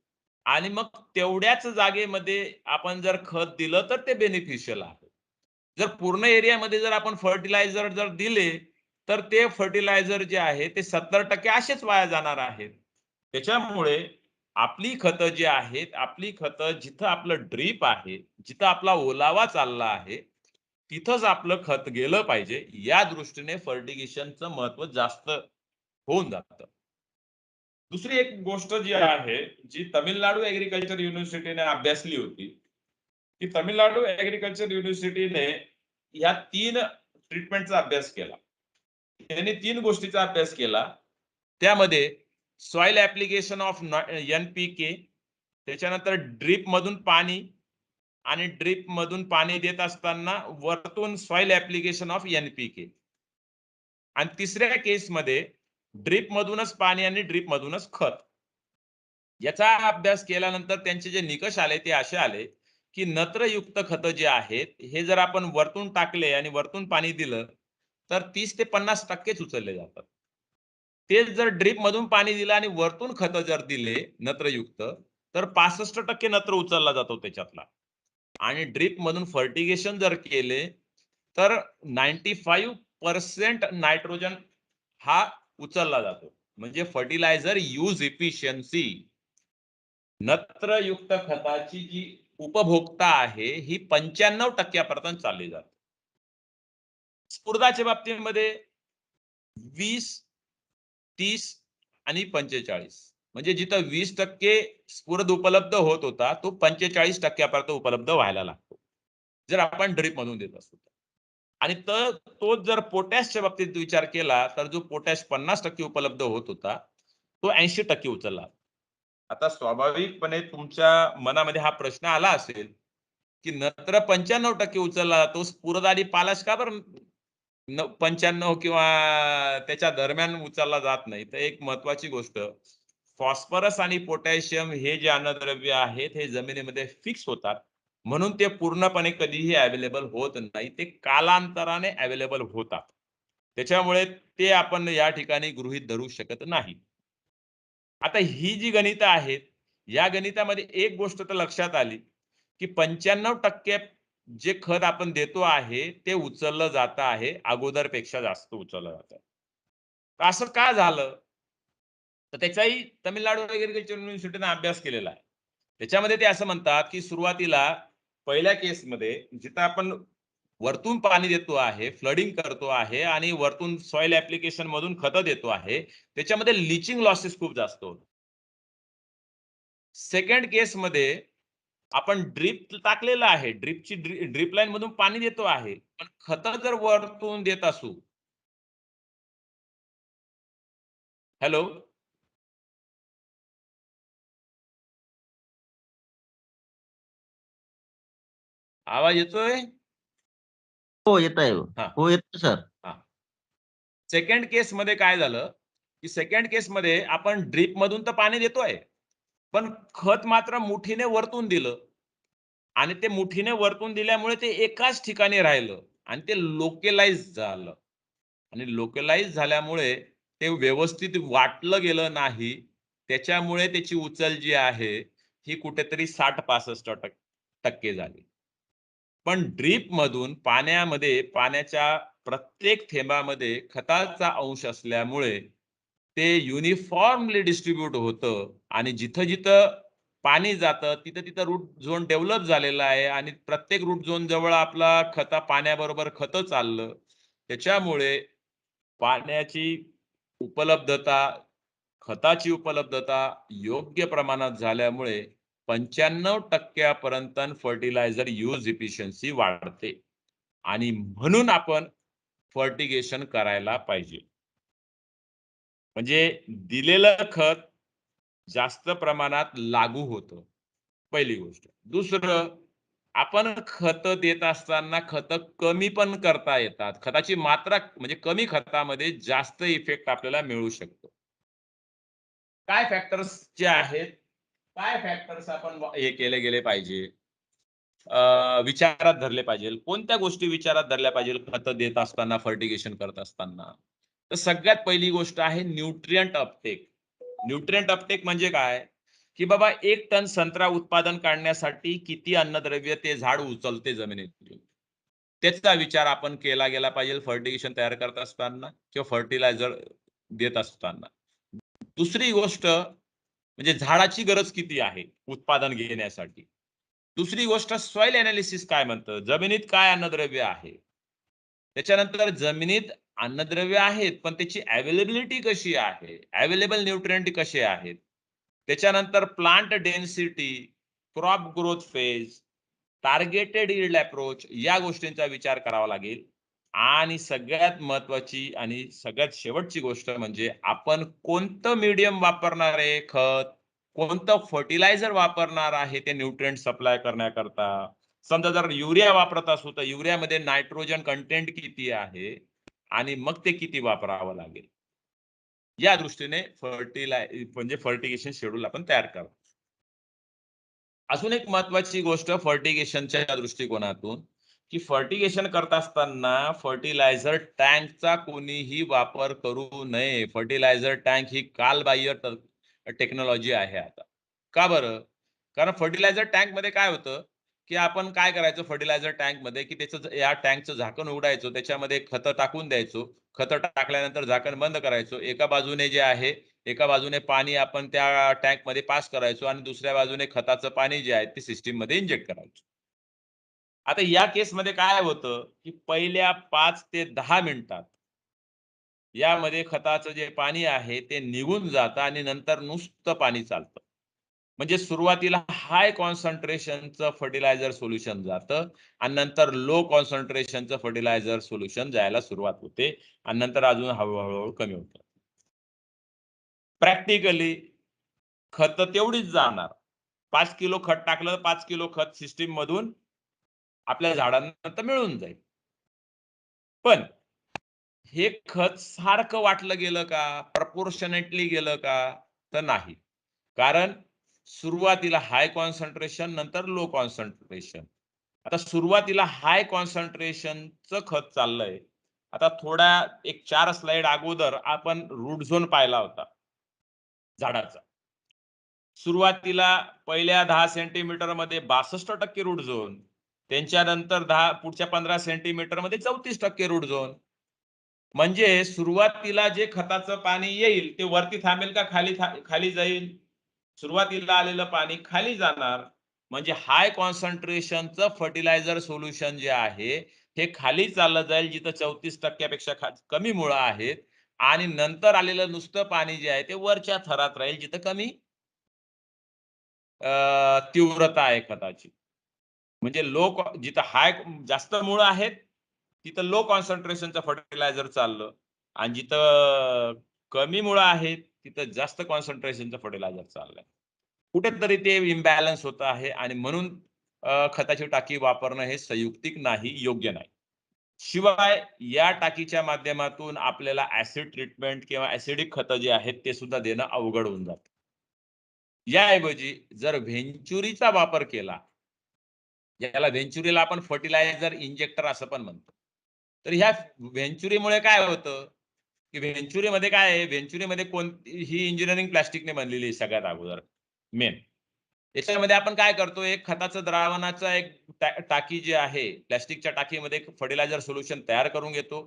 आणि मग तेवढ्याच जागेमध्ये आपण जर खत दिलं तर ते बेनिफिशियल आहे. जर पूर्ण एरियामध्ये जर आपण फर्टिलायझर जर दिले, तर ते फर्टिलायझर जे आहे ते 70% असेच वाया जाणार आहेत. त्याच्यामुळे आपली खतं जी आहेत, आपली खतं जिथं आपलं ड्रीप आहे, जिथं आपला ओलावा चालला आहे, तिथंच आपलं खत गेलं पाहिजे. या दृष्टीने फर्टिगेशनचं महत्त्व जास्त होऊन जातं. दुसरी एक गोष्ट जी आहे, जी तामिळनाडू ॲग्रीकल्चर युनिव्हर्सिटीने अभ्यासली होती, की तामिळनाडू ॲग्रीकल्चर युनिव्हर्सिटीने या 3 ट्रीटमेंटचा अभ्यास केला. त्यांनी 3 गोष्टीचा अभ्यास केला. त्यामध्ये सॉइल ॲप्लिकेशन ऑफ NPK, त्याच्यानंतर ड्रिप मधून पाणी आणि ड्रिप मधून पाणी देत असताना वरतून सॉइल ॲप्लिकेशन ऑफ NPK. आणि तिसऱ्या केसमध्ये ड्रिप मधूनच पाणी आणि ड्रिप मधूनच खत. याचा अभ्यास केल्यानंतर त्यांचे जे निकष आले ते असे आले, की नत्रयुक्त खतं जे आहेत, हे जर आपण वरतून टाकले आणि वरतून पाणी दिलं, तर 30 ते 50% उचलले जातात. तेच जर ड्रिप मधून पाणी दिलं आणि वरतून खतं जर दिले नत्रयुक्त, तर 65% नत्र उचलला जातो त्याच्यातला. आणि ड्रिप मधून फर्टिगेशन जर केले, तर 95% नायट्रोजन हा उचलला जातो. म्हणजे फर्टिलायझर यूज इफिशियन्सी, नत्रयुक्त खताची जी उपभोक्ता आहे, ही 95% पर्यंत चालली जाते. स्फुरदाच्या बाबतीमध्ये 20, 30 आणि 45. म्हणजे जिथं 20% स्फुरद उपलब्ध होत होता, तो 45% पर्यंत उपलब्ध व्हायला लागतो, जर आपण ड्रिप मधून देत असू तर. आणि तोच जर पोटॅशच्या बाबतीत विचार केला, तर जो पोटॅश 50% उपलब्ध होत होता, तो 80% उचलला. आता स्वाभाविकपणे तुमच्या मनामध्ये हा प्रश्न आला असेल, की नत्र 95% उचलला जातो, स्फुरद आणि पालाश का बरं 95 किंवा त्याच्या दरम्यान उचलला जात नाही? तर एक महत्वाची गोष्ट, फॉस्फरस आणि पोटॅशियम हे जे अन्नद्रव्य आहेत, हे जमिनीमध्ये फिक्स होतात. म्हणून ते पूर्णपणे कधीही अवेलेबल होत नाही. ते कालांतराने अवेलेबल होतात. त्याच्यामुळे ते आपण या ठिकाणी गृहीत धरू शकत नाही. आता ही जी गणितं आहेत, या गणितामध्ये एक गोष्ट तर लक्षात आली, की 95% जे खत आपण देतो आहे, ते उचललं जात आहे, अगोदरपेक्षा जास्त उचललं जातं. असं का झालं? तर त्याचाही तामिळनाडू ॲग्रीकल्चर युनिव्हर्सिटीने अभ्यास केलेला आहे. त्याच्यामध्ये ते असं म्हणतात, की सुरुवातीला पहिल्या केसमध्ये जिथं आपण वरतून पाणी देतो आहे, फ्लडिंग करतो आहे आणि वरतून सॉइल ॲप्लिकेशन मधून खतं देतो आहे, त्याच्यामध्ये लीचिंग लॉसेस खूप जास्त होतात. सेकंड केसमध्ये आपण ड्रिप टाकलेलं आहे. ड्रिप लाईन मधून पाणी देतो आहे. पण खतं जर वरतून देत असू. हॅलो? आवाज येतोय? हो येत आहे. हां, हो येतो सर. हां. सेकंड केसमध्ये काय झालं, की सेकंड केसमध्ये आपण ड्रिप मधून तर पाणी देतोय. पण खत मात्र मुठीने वरतून दिलं. आणि ते मुठीने वरतून दिल्यामुळे ते एकाच ठिकाणी राहिलं आणि ते लोकलाइज झालं. आणि लोकलाइज झाल्यामुळे ते व्यवस्थित वाटलं गेलं नाही. त्याच्यामुळे त्याची उचल जी आहे, ही कुठेतरी 60-65% झाली. पण ड्रिप मधून पाण्यामध्ये पाण्याच्या प्रत्येक थेंबामध्ये खताचा अंश असल्यामुळे ते युनिफॉर्मली डिस्ट्रीब्यूट होतं आणि जिथं-जिथं पाणी जातं, तिथं-तिथं रूट झोन डेव्हलप झालेला आहे आणि प्रत्येक रूट झोन जवळ आपला पाण्याबरोबर खतं चाललं. त्याच्यामुळे पाण्याची उपलब्धता, खताची उपलब्धता योग्य प्रमाणात झाल्यामुळे 95% पर्यंत फर्टिलायझर यूज इफिशियन्सी वाढते आणि म्हणून आपण फर्टिगेशन करायला पाहिजे. म्हणजे दिलेलं खत जास्त प्रमाणात लागू होतं, पहिली गोष्ट. दुसरं, आपण खतं देत असताना खतं कमी पण करता येतात. खताची मात्रा म्हणजे कमी खतामध्ये जास्त इफेक्ट आपल्याला मिळू शकतो. काय फॅक्टर्स जे आहेत, काय फॅक्टर्स आपण हे केले गेले पाहिजे, विचारात धरले पाहिजे. कोणत्या गोष्टी विचारात धरल्या पाहिजे खतं देत असताना, फर्टिगेशन करत असताना? तर सगळ्यात पहिली गोष्ट आहे न्यूट्रिएंट अपटेक. न्यूट्रिएंट अपटेक म्हणजे काय, की बाबा 1 टन संत्रा उत्पादन काढण्यासाठी किती अन्नद्रव्य ते झाड उचलते जमिनीतून. त्याचा विचार आपण केला गेला पाहिजे फर्टिगेशन तयार करत असताना किंवा फर्टिलायझर देत असताना. दुसरी गोष्ट म्हणजे झाडाची गरज किती आहे उत्पादन घेण्यासाठी. दुसरी गोष्ट सॉइल एनालिसिस काय म्हणतं, जमिनीत काय अन्नद्रव्य आहे. त्याच्यानंतर जमिनीत अन्नद्रव्य आहेत, पण त्याची अवेलेबिलिटी कशी आहे, अवेलेबल न्यूट्रिएंट कसे आहेत. त्याच्यानंतर plant density, crop growth phase, targeted yield approach या गोष्टींचा विचार करावा लागेल. आणि सगळ्यात महत्वाची आणि सगळ्यात शेवटची गोष्ट म्हणजे आपण कोणतं मीडियम वापरणार आहे, खत कोणतं फर्टिलायझर वापरणार आहे ते न्यूट्रिएंट सप्लाय करण्याकरता. समजा जर युरिया वापरत असू तर युरियामध्ये नायट्रोजन कंटेंट किती आहे आणि मग ते किती वापरावं लागेल. या दृष्टीने म्हणजे फर्टिगेशन शेड्यूल आपण तयार करतो. अजून एक महत्वाची गोष्ट फर्टिगेशनच्या दृष्टिकोनातून, की फर्टिगेशन करत असताना फर्टिलायझर टँकचा कोणीही वापर करू नये. फर्टिलायझर टँक ही कालबाह्य टेक्नॉलॉजी आहे आता. का बरं? कारण फर्टिलायझर टँकमध्ये काय होतं, की आपण काय करायचं फर्टिलायझर टँकमध्ये, की या टँकचं झाकण उघडायचो, त्याच्यामध्ये खतं टाकून द्यायचो. खतं टाकल्यानंतर झाकण बंद करायचो. एका बाजूने जे आहे, एका बाजूने पाणी आपण त्या टँकमध्ये पास करायचो आणि दुसऱ्या बाजूने खताचं पाणी जे आहे ते सिस्टीममध्ये इंजेक्ट करायचो. आता या केसमध्ये काय होतं, की पहिल्या 5 ते 10 मिनिटात यामध्ये खताचं जे पाणी आहे ते निघून जातं आणि नंतर नुसतं पाणी चालतं. म्हणजे सुरुवातीला हाय कॉन्सन्ट्रेशनचं फर्टिलायझर सोल्युशन जातं आणि नंतर लो कॉन्सन्ट्रेशनचं फर्टिलायझर सोल्युशन जायला सुरुवात होते आणि नंतर अजून हळू कमी होतं. प्रॅक्टिकली खत तेवढीच जाणार. 5 किलो खत टाकलं, 5 किलो खत सिस्टीम मधून आपल्या झाडांना तर मिळून जाईल. पण हे खत सारखं वाटलं गेलं का? प्रपोर्शनेटली गेलं का? तर नाही. कारण सुरुवातीला हाय कॉन्सन्ट्रेशन नंतर लो कॉन्सन्ट्रेशन. आता सुरुवातीला हाय कॉन्सन्ट्रेशनचं खत चाललंय. आता एक 4 स्लाइड अगोदर आपण रूट झोन पाहिला होता झाडाचा. सुरुवातीला पहिल्या 10 सेंटीमीटर मध्ये 62% रूट झोन. त्यांच्यानंतर पुढच्या 15 सेंटीमीटर मध्ये 34% रूट झोन. म्हणजे सुरुवातीला जे खताचं पाणी येईल ते वरती थांबेल का खाली जाईल. सुरुवातीला आलेलं पाणी खाली जाणार. म्हणजे हाय कॉन्सन्ट्रेशनचं फर्टिलायझर सोल्युशन जे आहे हे खाली चाललं जाईल जिथं 34% पेक्षा कमी मुळं आहेत आणि नंतर आलेलं नुसतं पाणी जे आहे ते वरच्या थरात राहील जिथं कमी तीव्रता आहे खताची. म्हणजे जिथं जास्त मुळं आहेत तिथं लो कॉन्सन्ट्रेशनचं फर्टिलायझर चाललं आणि जिथं कमी मुळं आहेत तिथं जास्त कॉन्सन्ट्रेशनचं फर्टिलायझर चाललंय. कुठेतरी ते इम्बॅलन्स होत आहे आणि म्हणून खताची टाकी वापरणं हे संयुक्तिक नाही, योग्य नाही. शिवाय या टाकीच्या माध्यमातून आपल्याला ऍसिड ट्रीटमेंट किंवा ऍसिडिक खतं जे आहेत ते सुद्धा देणं अवघड होऊन जातं. याऐवजी जर व्हेंचुरीचा वापर केला, याला व्हेंचुरीला आपण फर्टिलायझर इंजेक्टर असं पण म्हणतो. तर ह्या व्हेंचुरीमुळे काय होतं, की व्हेंचुरीमध्ये काय आहे, व्हेंचुरीमध्ये ही इंजिनिअरिंग प्लास्टिकने बनलेली आहे सगळ्यात अगोदर मेन. याच्यामध्ये आपण काय करतो, एक खताचं द्रावणाचा एक टाकी जी आहे, प्लास्टिकच्या टाकीमध्ये एक फर्टिलायझर सोल्युशन तयार करून घेतो.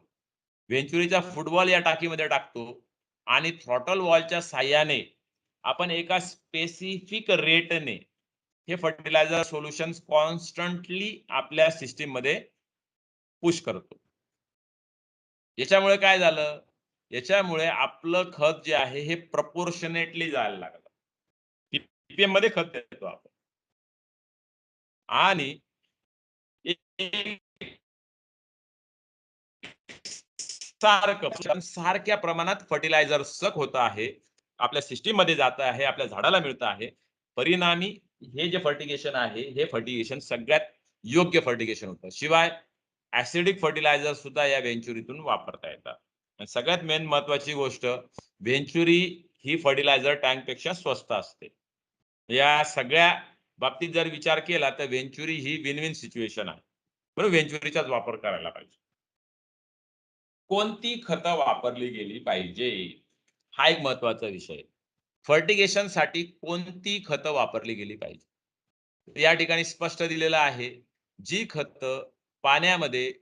व्हेंचुरीचा फुटबॉल या टाकीमध्ये टाकतो आणि थ्रॉटल वॉलच्या साहाय्याने आपण एका स्पेसिफिक रेटने हे फर्टिलायझर सोल्युशन कॉन्स्टंटली आपल्या सिस्टीम मध्ये पुश करतो. याच्यामुळे काय झालं, याच्यामुळे आपलं खत जे आहे हे प्रपोर्शनेटली जायला लागलं. पीपीएम मध्ये खत देतो आपण आणि सारख्या प्रमाणात फर्टिलायझर सक होत आहे, आपल्या सिस्टीम मध्ये जात आहे, आपल्या झाडाला मिळत आहे. परिणामी हे जे फर्टिगेशन आहे हे फर्टिगेशन सगळ्यात योग्य फर्टिगेशन होतं. शिवाय ऍसिडिक फर्टिलायझर सुद्धा या व्हेंचुरीतून वापरता येतात. सगळ्यात मेन महत्वाची गोष्ट, व्हेंचुरी ही फर्टिलायझर टँक पेक्षा स्वस्त असते. या सगळ्या बाबतीत जर विचार केला तर व्हेंचुरी ही विन विन सिच्युएशन आहे. म्हणून व्हेंचुरीचाच वापर करायला पाहिजे. कोणती खतं वापरली गेली पाहिजे, हा एक महत्वाचा विषय आहे. फर्टिगेशनसाठी कोणती खतं वापरली गेली पाहिजे. या ठिकाणी स्पष्ट दिलेलं आहे, जी खतं पाण्यामध्ये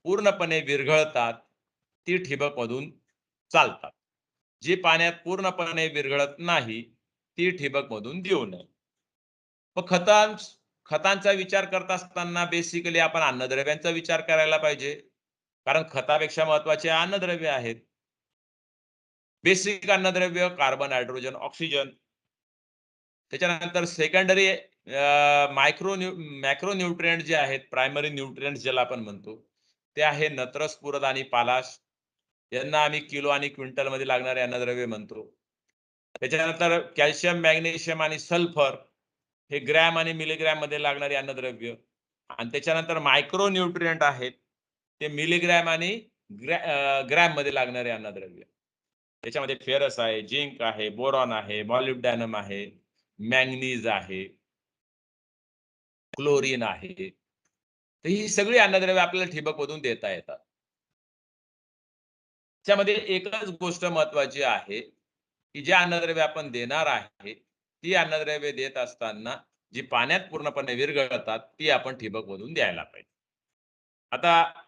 पूर्णपणे विरघळतात ती ठिबकमधून चालतात. जी पाण्यात पूर्णपणे विरघळत नाही ती ठिबकमधून देऊ नये. मग खतांचा विचार करत असताना बेसिकली आपण अन्नद्रव्यांचा विचार करायला पाहिजे. कारण खतापेक्षा महत्वाचे अन्नद्रव्य आहेत. बेसिक अन्नद्रव्य कार्बन, नायट्रोजन, ऑक्सिजन. त्याच्यानंतर सेकंडरी मॅक्रो न्यूट्रिएंट जे आहेत, प्रायमरी न्यूट्रिएंट्स ज्याला आपण म्हणतो, ते आहे नत्र, स्फुरद आणि पालाश. यांना आम्ही किलो आणि क्विंटल मध्ये लागणारे अन्नद्रव्य म्हणतो. त्याच्यानंतर कॅल्शियम, मॅग्नेशियम आणि सल्फर हे ग्रॅम आणि मिलीग्रॅम मध्ये लागणारे अन्नद्रव्य. आणि त्याच्यानंतर मायक्रो न्यूट्रिएंट आहेत, ते मिलीग्रॅम आणि ग्रॅम मध्ये लागणारे अन्नद्रव्य. त्याच्यामध्ये फेरस आहे, झिंक आहे, बोरॉन आहे, मॉलिब्डॅनम आहे, मॅंगनीज आहे, क्लोरीन आहे. तर ही सगळी अन्नद्रव्ये आपल्याला ठिबकमधून देता येतात. त्यामध्ये एकच गोष्ट महत्वाची आहे, की जे अन्नद्रव्ये आपण देणार आहे ती अन्नद्रव्ये देत असताना जी पाण्यात पूर्णपणे विरघळतात ती आपण ठिबकमधून द्यायला पाहिजे. आता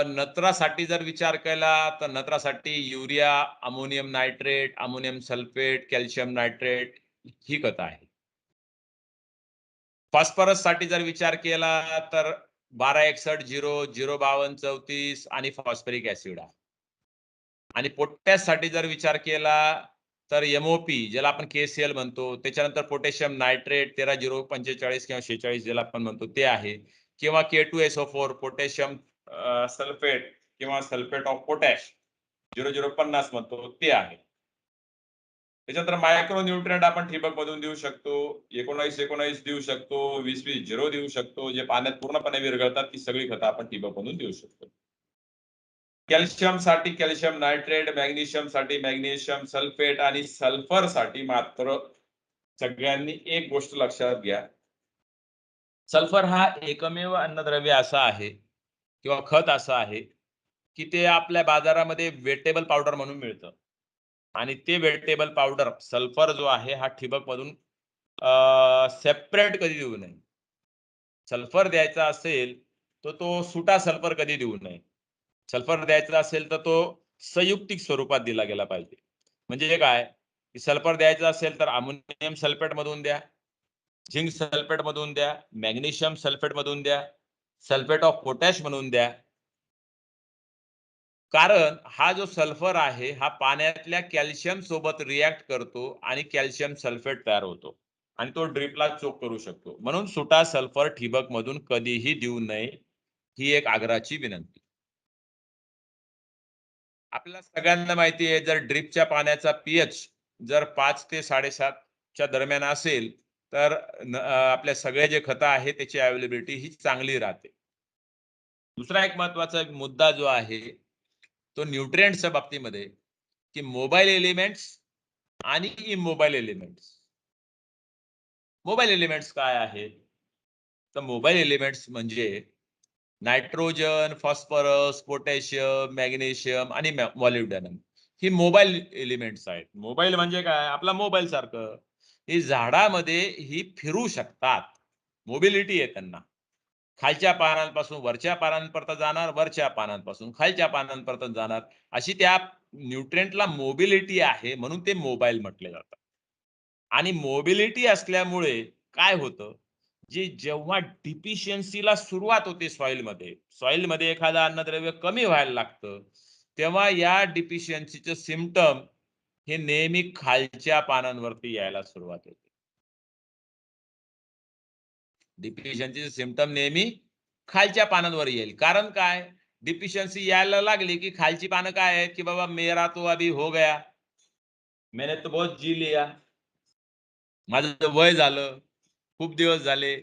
नत्रासाठी जर विचार केला तर नत्रासाठी urea, ammonium nitrate, ammonium sulphate, calcium nitrate ही खतं आहे. फॉस्फरस साठी जर विचार केला तर 1261, 052, 34 आणि फॉस्फरिक ऍसिड आहे. आणि पोटॅश साठी जर विचार केला तर एमओपी ज्याला आपण केसीएल म्हणतो, त्याच्यानंतर पोटॅशियम नायट्रेट 13045 किंवा 46 ज्याला आपण म्हणतो ते आहे, किंवा K2SO4 पोटॅशियम सल्फेट किंवा सल्फेट ऑफ पोटॅश 0050 म्हणतो ते आहे. त्याच्यानंतर मायक्रो न्यूट्रिएंट आपण ठिबक मधून देऊ शकतो, 19 देऊ शकतो, 20 झिरो देऊ शकतो. जे पाण्यात पूर्णपणे विरघळतात ती सगळी खतं आपण ठिबक मधून देऊ शकतो. कॅल्शियम साठी कॅल्शियम नायट्रेट, मॅग्नेशियम साठी मॅग्नेशियम सल्फेट आणि सल्फर साठी मात्र सगळ्यांनी एक गोष्ट लक्षात घ्या, सल्फर हा एकमेव अन्नद्रव्य असा आहे किंवा खत असं आहे की ते आपल्या बाजारामध्ये वेटेबल पावडर म्हणून मिळतं. आणि ते वेटेबल पावडर सल्फर जो आहे हा ठिबक मधून सेपरेट कधी देऊ नये. सल्फर द्यायचा असेल तर तो सुटा सल्फर कधी देऊ नये. सल्फर द्यायचा असेल तर तो संयुक्तिक स्वरूपात दिला गेला पाहिजे. म्हणजे काय, की सल्फर द्यायचा असेल तर अमोनियम सल्फेट मधून द्या, झिंक सल्फेट मधून द्या, मॅग्नेशियम सल्फेट मधून द्या, सल्फेट ऑफ पोटॅश म्हणून द्या. कारण हा जो सल्फर आहे हा पाण्यातल्या कॅल्शियम सोबत रिॲक्ट करतो आणि कॅल्शियम सल्फेट तयार होतो आणि तो ड्रिपला चोक करू शकतो. म्हणून सुटा सल्फर ठिबक मधून कधीही देऊ नये, ही एक आग्रहाची विनंती. आपल्याला सगळ्यांना माहिती आहे, जर ड्रिपच्या पाण्याचा पीएच जर 5 ते 7.5 च्या दरम्यान असेल तर आपल्या सगळे जे खतं आहे त्याची अवेलेबिलिटी ही चांगली राहते. दुसरा एक महत्वाचा मुद्दा जो आहे तो न्यूट्रिएंट्सच्या बाबतीमध्ये, की मोबाईल एलिमेंट्स आणि इमोबाईल एलिमेंट्स. मोबाईल एलिमेंट्स काय आहेत? तर मोबाईल एलिमेंट्स म्हणजे नायट्रोजन, फॉस्फरस, पोटॅशियम, मॅग्नेशियम आणि मॉलिब्डेनम ही मोबाईल एलिमेंट्स आहेत. मोबाईल म्हणजे काय, आपला मोबाईल सारखं. ही झाडामध्ये ही फिरू शकतात, मोबिलिटी आहे त्यांना. खालच्या पानांपासून वरच्या पानांपर्यंत जाणार, वरच्या पानांपासून खालच्या पानांपर्यंत जाणार, अशी त्या न्यूट्रिएंटला मोबिलिटी आहे, म्हणून ते मोबाईल म्हटले जातात. आणि मोबिलिटी असल्यामुळे काय होतं, जेव्हा डिफिशियन्सीला सुरुवात होते सॉइलमध्ये एखादं अन्नद्रव्य कमी व्हायला लागतं, तेव्हा या डिफिशियन्सीचे सिम्पटम हे नेहमी खालच्या पानांवरती यायला सुरुवात होते. डिफिशियन्सीचे सिम्पटम नेहमी खालच्या पानांवर येईल. कारण काय, डिफिशियन्सी यायला लागली की खालची पानं काय आहेत, की बाबा मेरा तो अभी हो गया, मैंने तो बहुत जी लिया, माझं वय झालं, खूप दिवस झाले,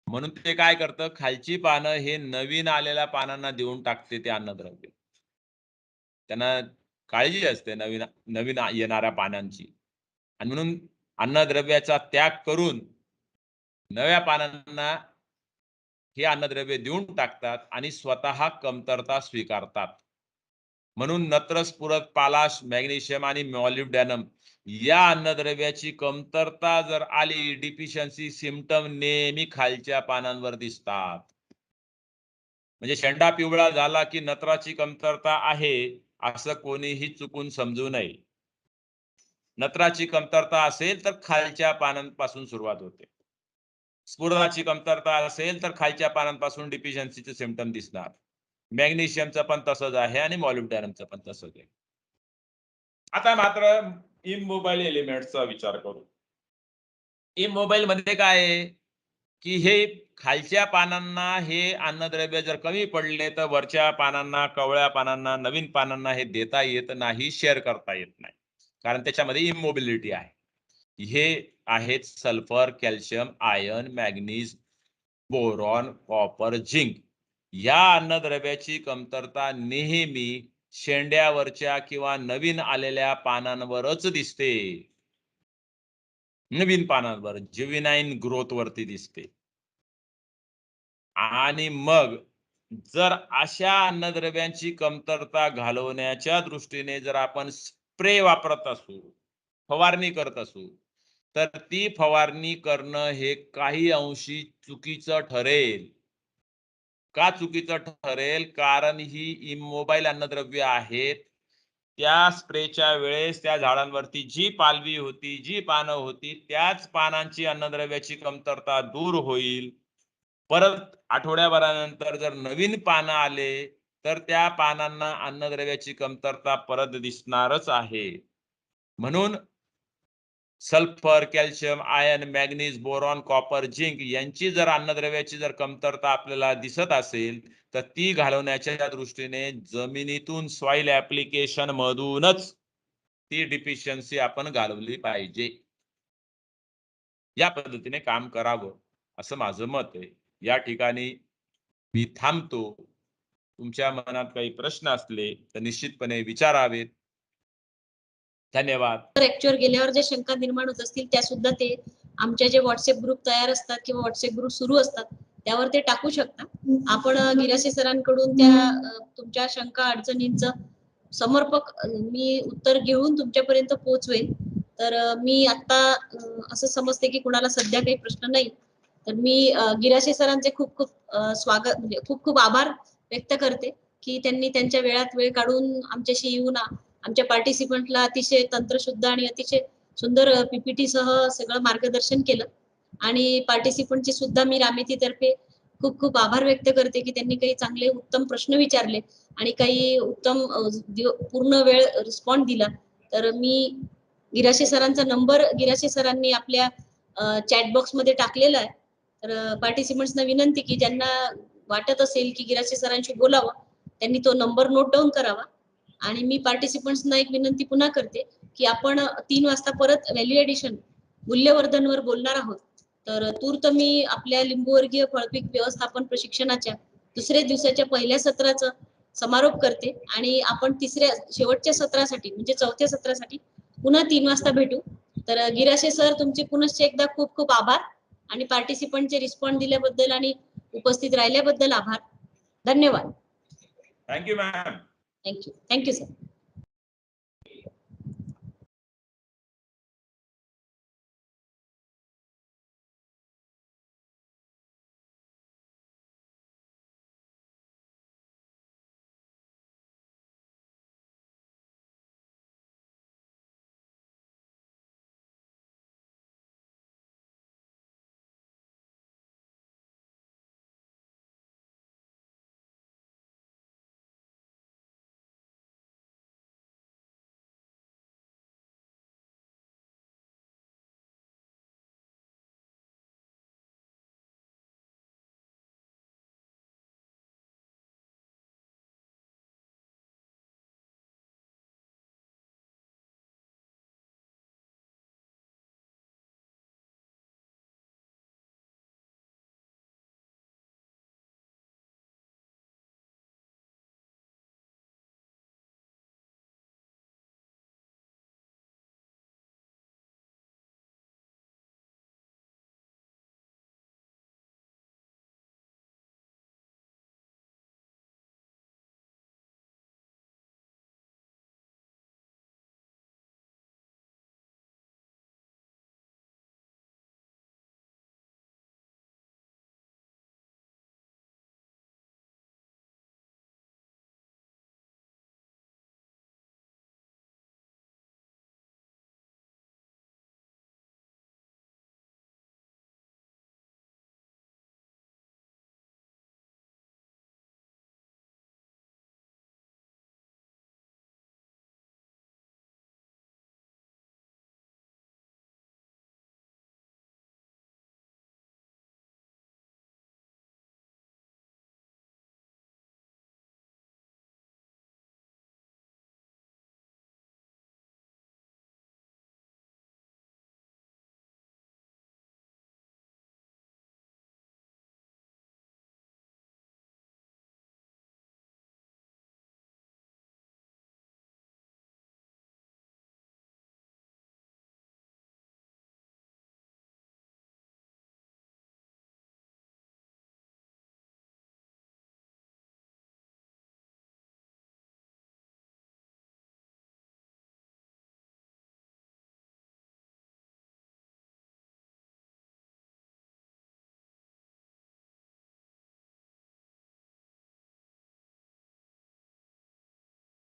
म्हणून ते काय करतं, खालची पानं हे नवीन आलेल्या पानांना देऊन टाकते ते अन्नद्रव्य. त्यांना काळजी असते नवीन नवीन येणाऱ्या पानांची, आणि म्हणून अन्नद्रव्याचा त्याग करून नव्या पानांना हे अन्नद्रव्य देऊन टाकतात आणि स्वतः कमतरता स्वीकारतात. म्हणून नत्र, स्फुरद, पालाश, मॅग्नेशियम आणि मॉलिब्डॅनम या अन्नद्रव्याची कमतरता जर आली, डिफिशियन्सी सिम्पटम नेहमी खालच्या पानांवर दिसतात. म्हणजे शेंडा पिवळा झाला की नत्राची कमतरता आहे असं कोणीही चुकून समजू नये. नत्राची कमतरता असेल तर खालच्या पानांपासून सुरुवात होते. स्फुरदाची कमतरता असेल तर खालच्या पानांपासून डिफिशियन्सीचे सिम्पटम दिसणार. मॅग्नेशियमचं पण तसंच आहे आणि मॉलिब्डॅनमचं पण तसंच आहे. आता मात्र इमोबाईल एलिमेंट्सचा विचार करू. इमोबाईल मध्ये काय आहे की हे खालच्या पानांना हे अन्नद्रव्य जर कमी पडले तर वरच्या पानांना, कवळ्या पानांना, नवीन पानांना हे देता येत नाही, शेअर करता येत नाही, कारण त्याच्यामध्ये इमोबिलिटी आहे. हे आहेत sulphur, calcium, iron, manganese, boron, copper, zinc. या अन्नद्रव्याची कमतरता नेहमी शेंड्यावरच्या किंवा नवीन आलेल्या पानांवरच दिसते. नवीन पानांवर, ज्युव्हेनाइन ग्रोथ वरती दिसते. आणि मग जर अशा अन्नद्रव्यांची कमतरता घालवण्याच्या दृष्टीने जर आपण स्प्रे वापरत असू, फवारणी करत असू, तर ती फवारणी करणं हे काही अंशी चुकीचं ठरेल. का चुकीचं ठरेल? कारण ही इमोबाईल अन्नद्रव्य आहेत. त्या स्प्रेच्या वेळेस त्या झाडांवरती जी पालवी होती, जी पानं होती, त्याच पानांची अन्नद्रव्याची कमतरता दूर होईल. परत आठवड्याभरानंतर जर नवीन पानं आले तर त्या पानांना अन्नद्रव्याची कमतरता परत दिसणारच आहे. म्हणून sulphur, calcium, iron, manganese, boron, copper, zinc यांची जर अन्नद्रव्याची जर कमतरता आपल्याला दिसत असेल तर ती घालवण्याच्या दृष्टीने जमिनीतून सॉइल ऍप्लिकेशन मधूनच ती डिफिशियन्सी आपण घालवली पाहिजे. या पद्धतीने काम करावं असं माझं मत आहे. या ठिकाणी मी थांबतो. तुमच्या मनात काही प्रश्न असले तर निश्चितपणे विचारावेत. धन्यवाद. ऍक्च्युअल गेल्यावर जे शंका निर्माण होत असतील त्या सुद्धा ते आमचे जे व्हॉट्सअप ग्रुप तयार असतात किंवा व्हॉट्सअप ग्रुप सुरू असतात त्यावर ते टाकू शकता. आपण गिरासे सरांकडून त्या तुमच्या शंका अडचणींचं समर्पक मी उत्तर घेऊन तुमच्यापर्यंत पोहोचवेल. तर मी आता असं समजते की कुणाला सध्या काही प्रश्न नाही, तर मी गिरासे सरांचे खूप खूप स्वागत म्हणजे खूप खूप आभार व्यक्त करते की त्यांनी त्यांच्या वेळात वेळ काढून आमच्याशी येऊन आमच्या पार्टिसिपंटला अतिशय तंत्रशुद्ध आणि अतिशय सुंदर पीपीटी सह सगळं मार्गदर्शन केलं. आणि पार्टिसिपंटचे सुद्धा मी रामेतीतर्फे खूप खूप आभार व्यक्त करते की त्यांनी काही चांगले उत्तम प्रश्न विचारले आणि काही उत्तम पूर्ण वेळ रिस्पॉन्ड दिला. तर मी गिराशे सरांचा नंबर गिराशे सरांनी आपल्या चॅट बॉक्स मध्ये टाकलेला आहे. तर पार्टिसिपंट्सना विनंती की ज्यांना वाटत असेल की गिराशे सरांशी बोलावं त्यांनी तो नंबर नोट डाऊन करावा. आणि मी पार्टिसिपंट्सना एक विनंती पुन्हा करते की आपण 3 वाजता परत व्हॅल्यू एडिशन मूल्यवर्धनवर बोलणार आहोत. तर तूर्त मी आपल्या लिंबूवर्गीय फळपीक व्यवस्थापन प्रशिक्षणाच्या दुसऱ्या दिवसाच्या पहिल्या सत्राचं समारोप करते आणि आपण तिसऱ्या शेवटच्या सत्रासाठी म्हणजे चौथ्या सत्रासाठी पुन्हा 3 वाजता भेटू. तर गिराशे सर तुमचे पुनश्च एकदा खूप खूप आभार आणि पार्टिसिपंटचे रिस्पॉन्स दिल्याबद्दल आणि उपस्थित राहिल्याबद्दल आभार. धन्यवाद. Thank you ma'am. Thank you sir.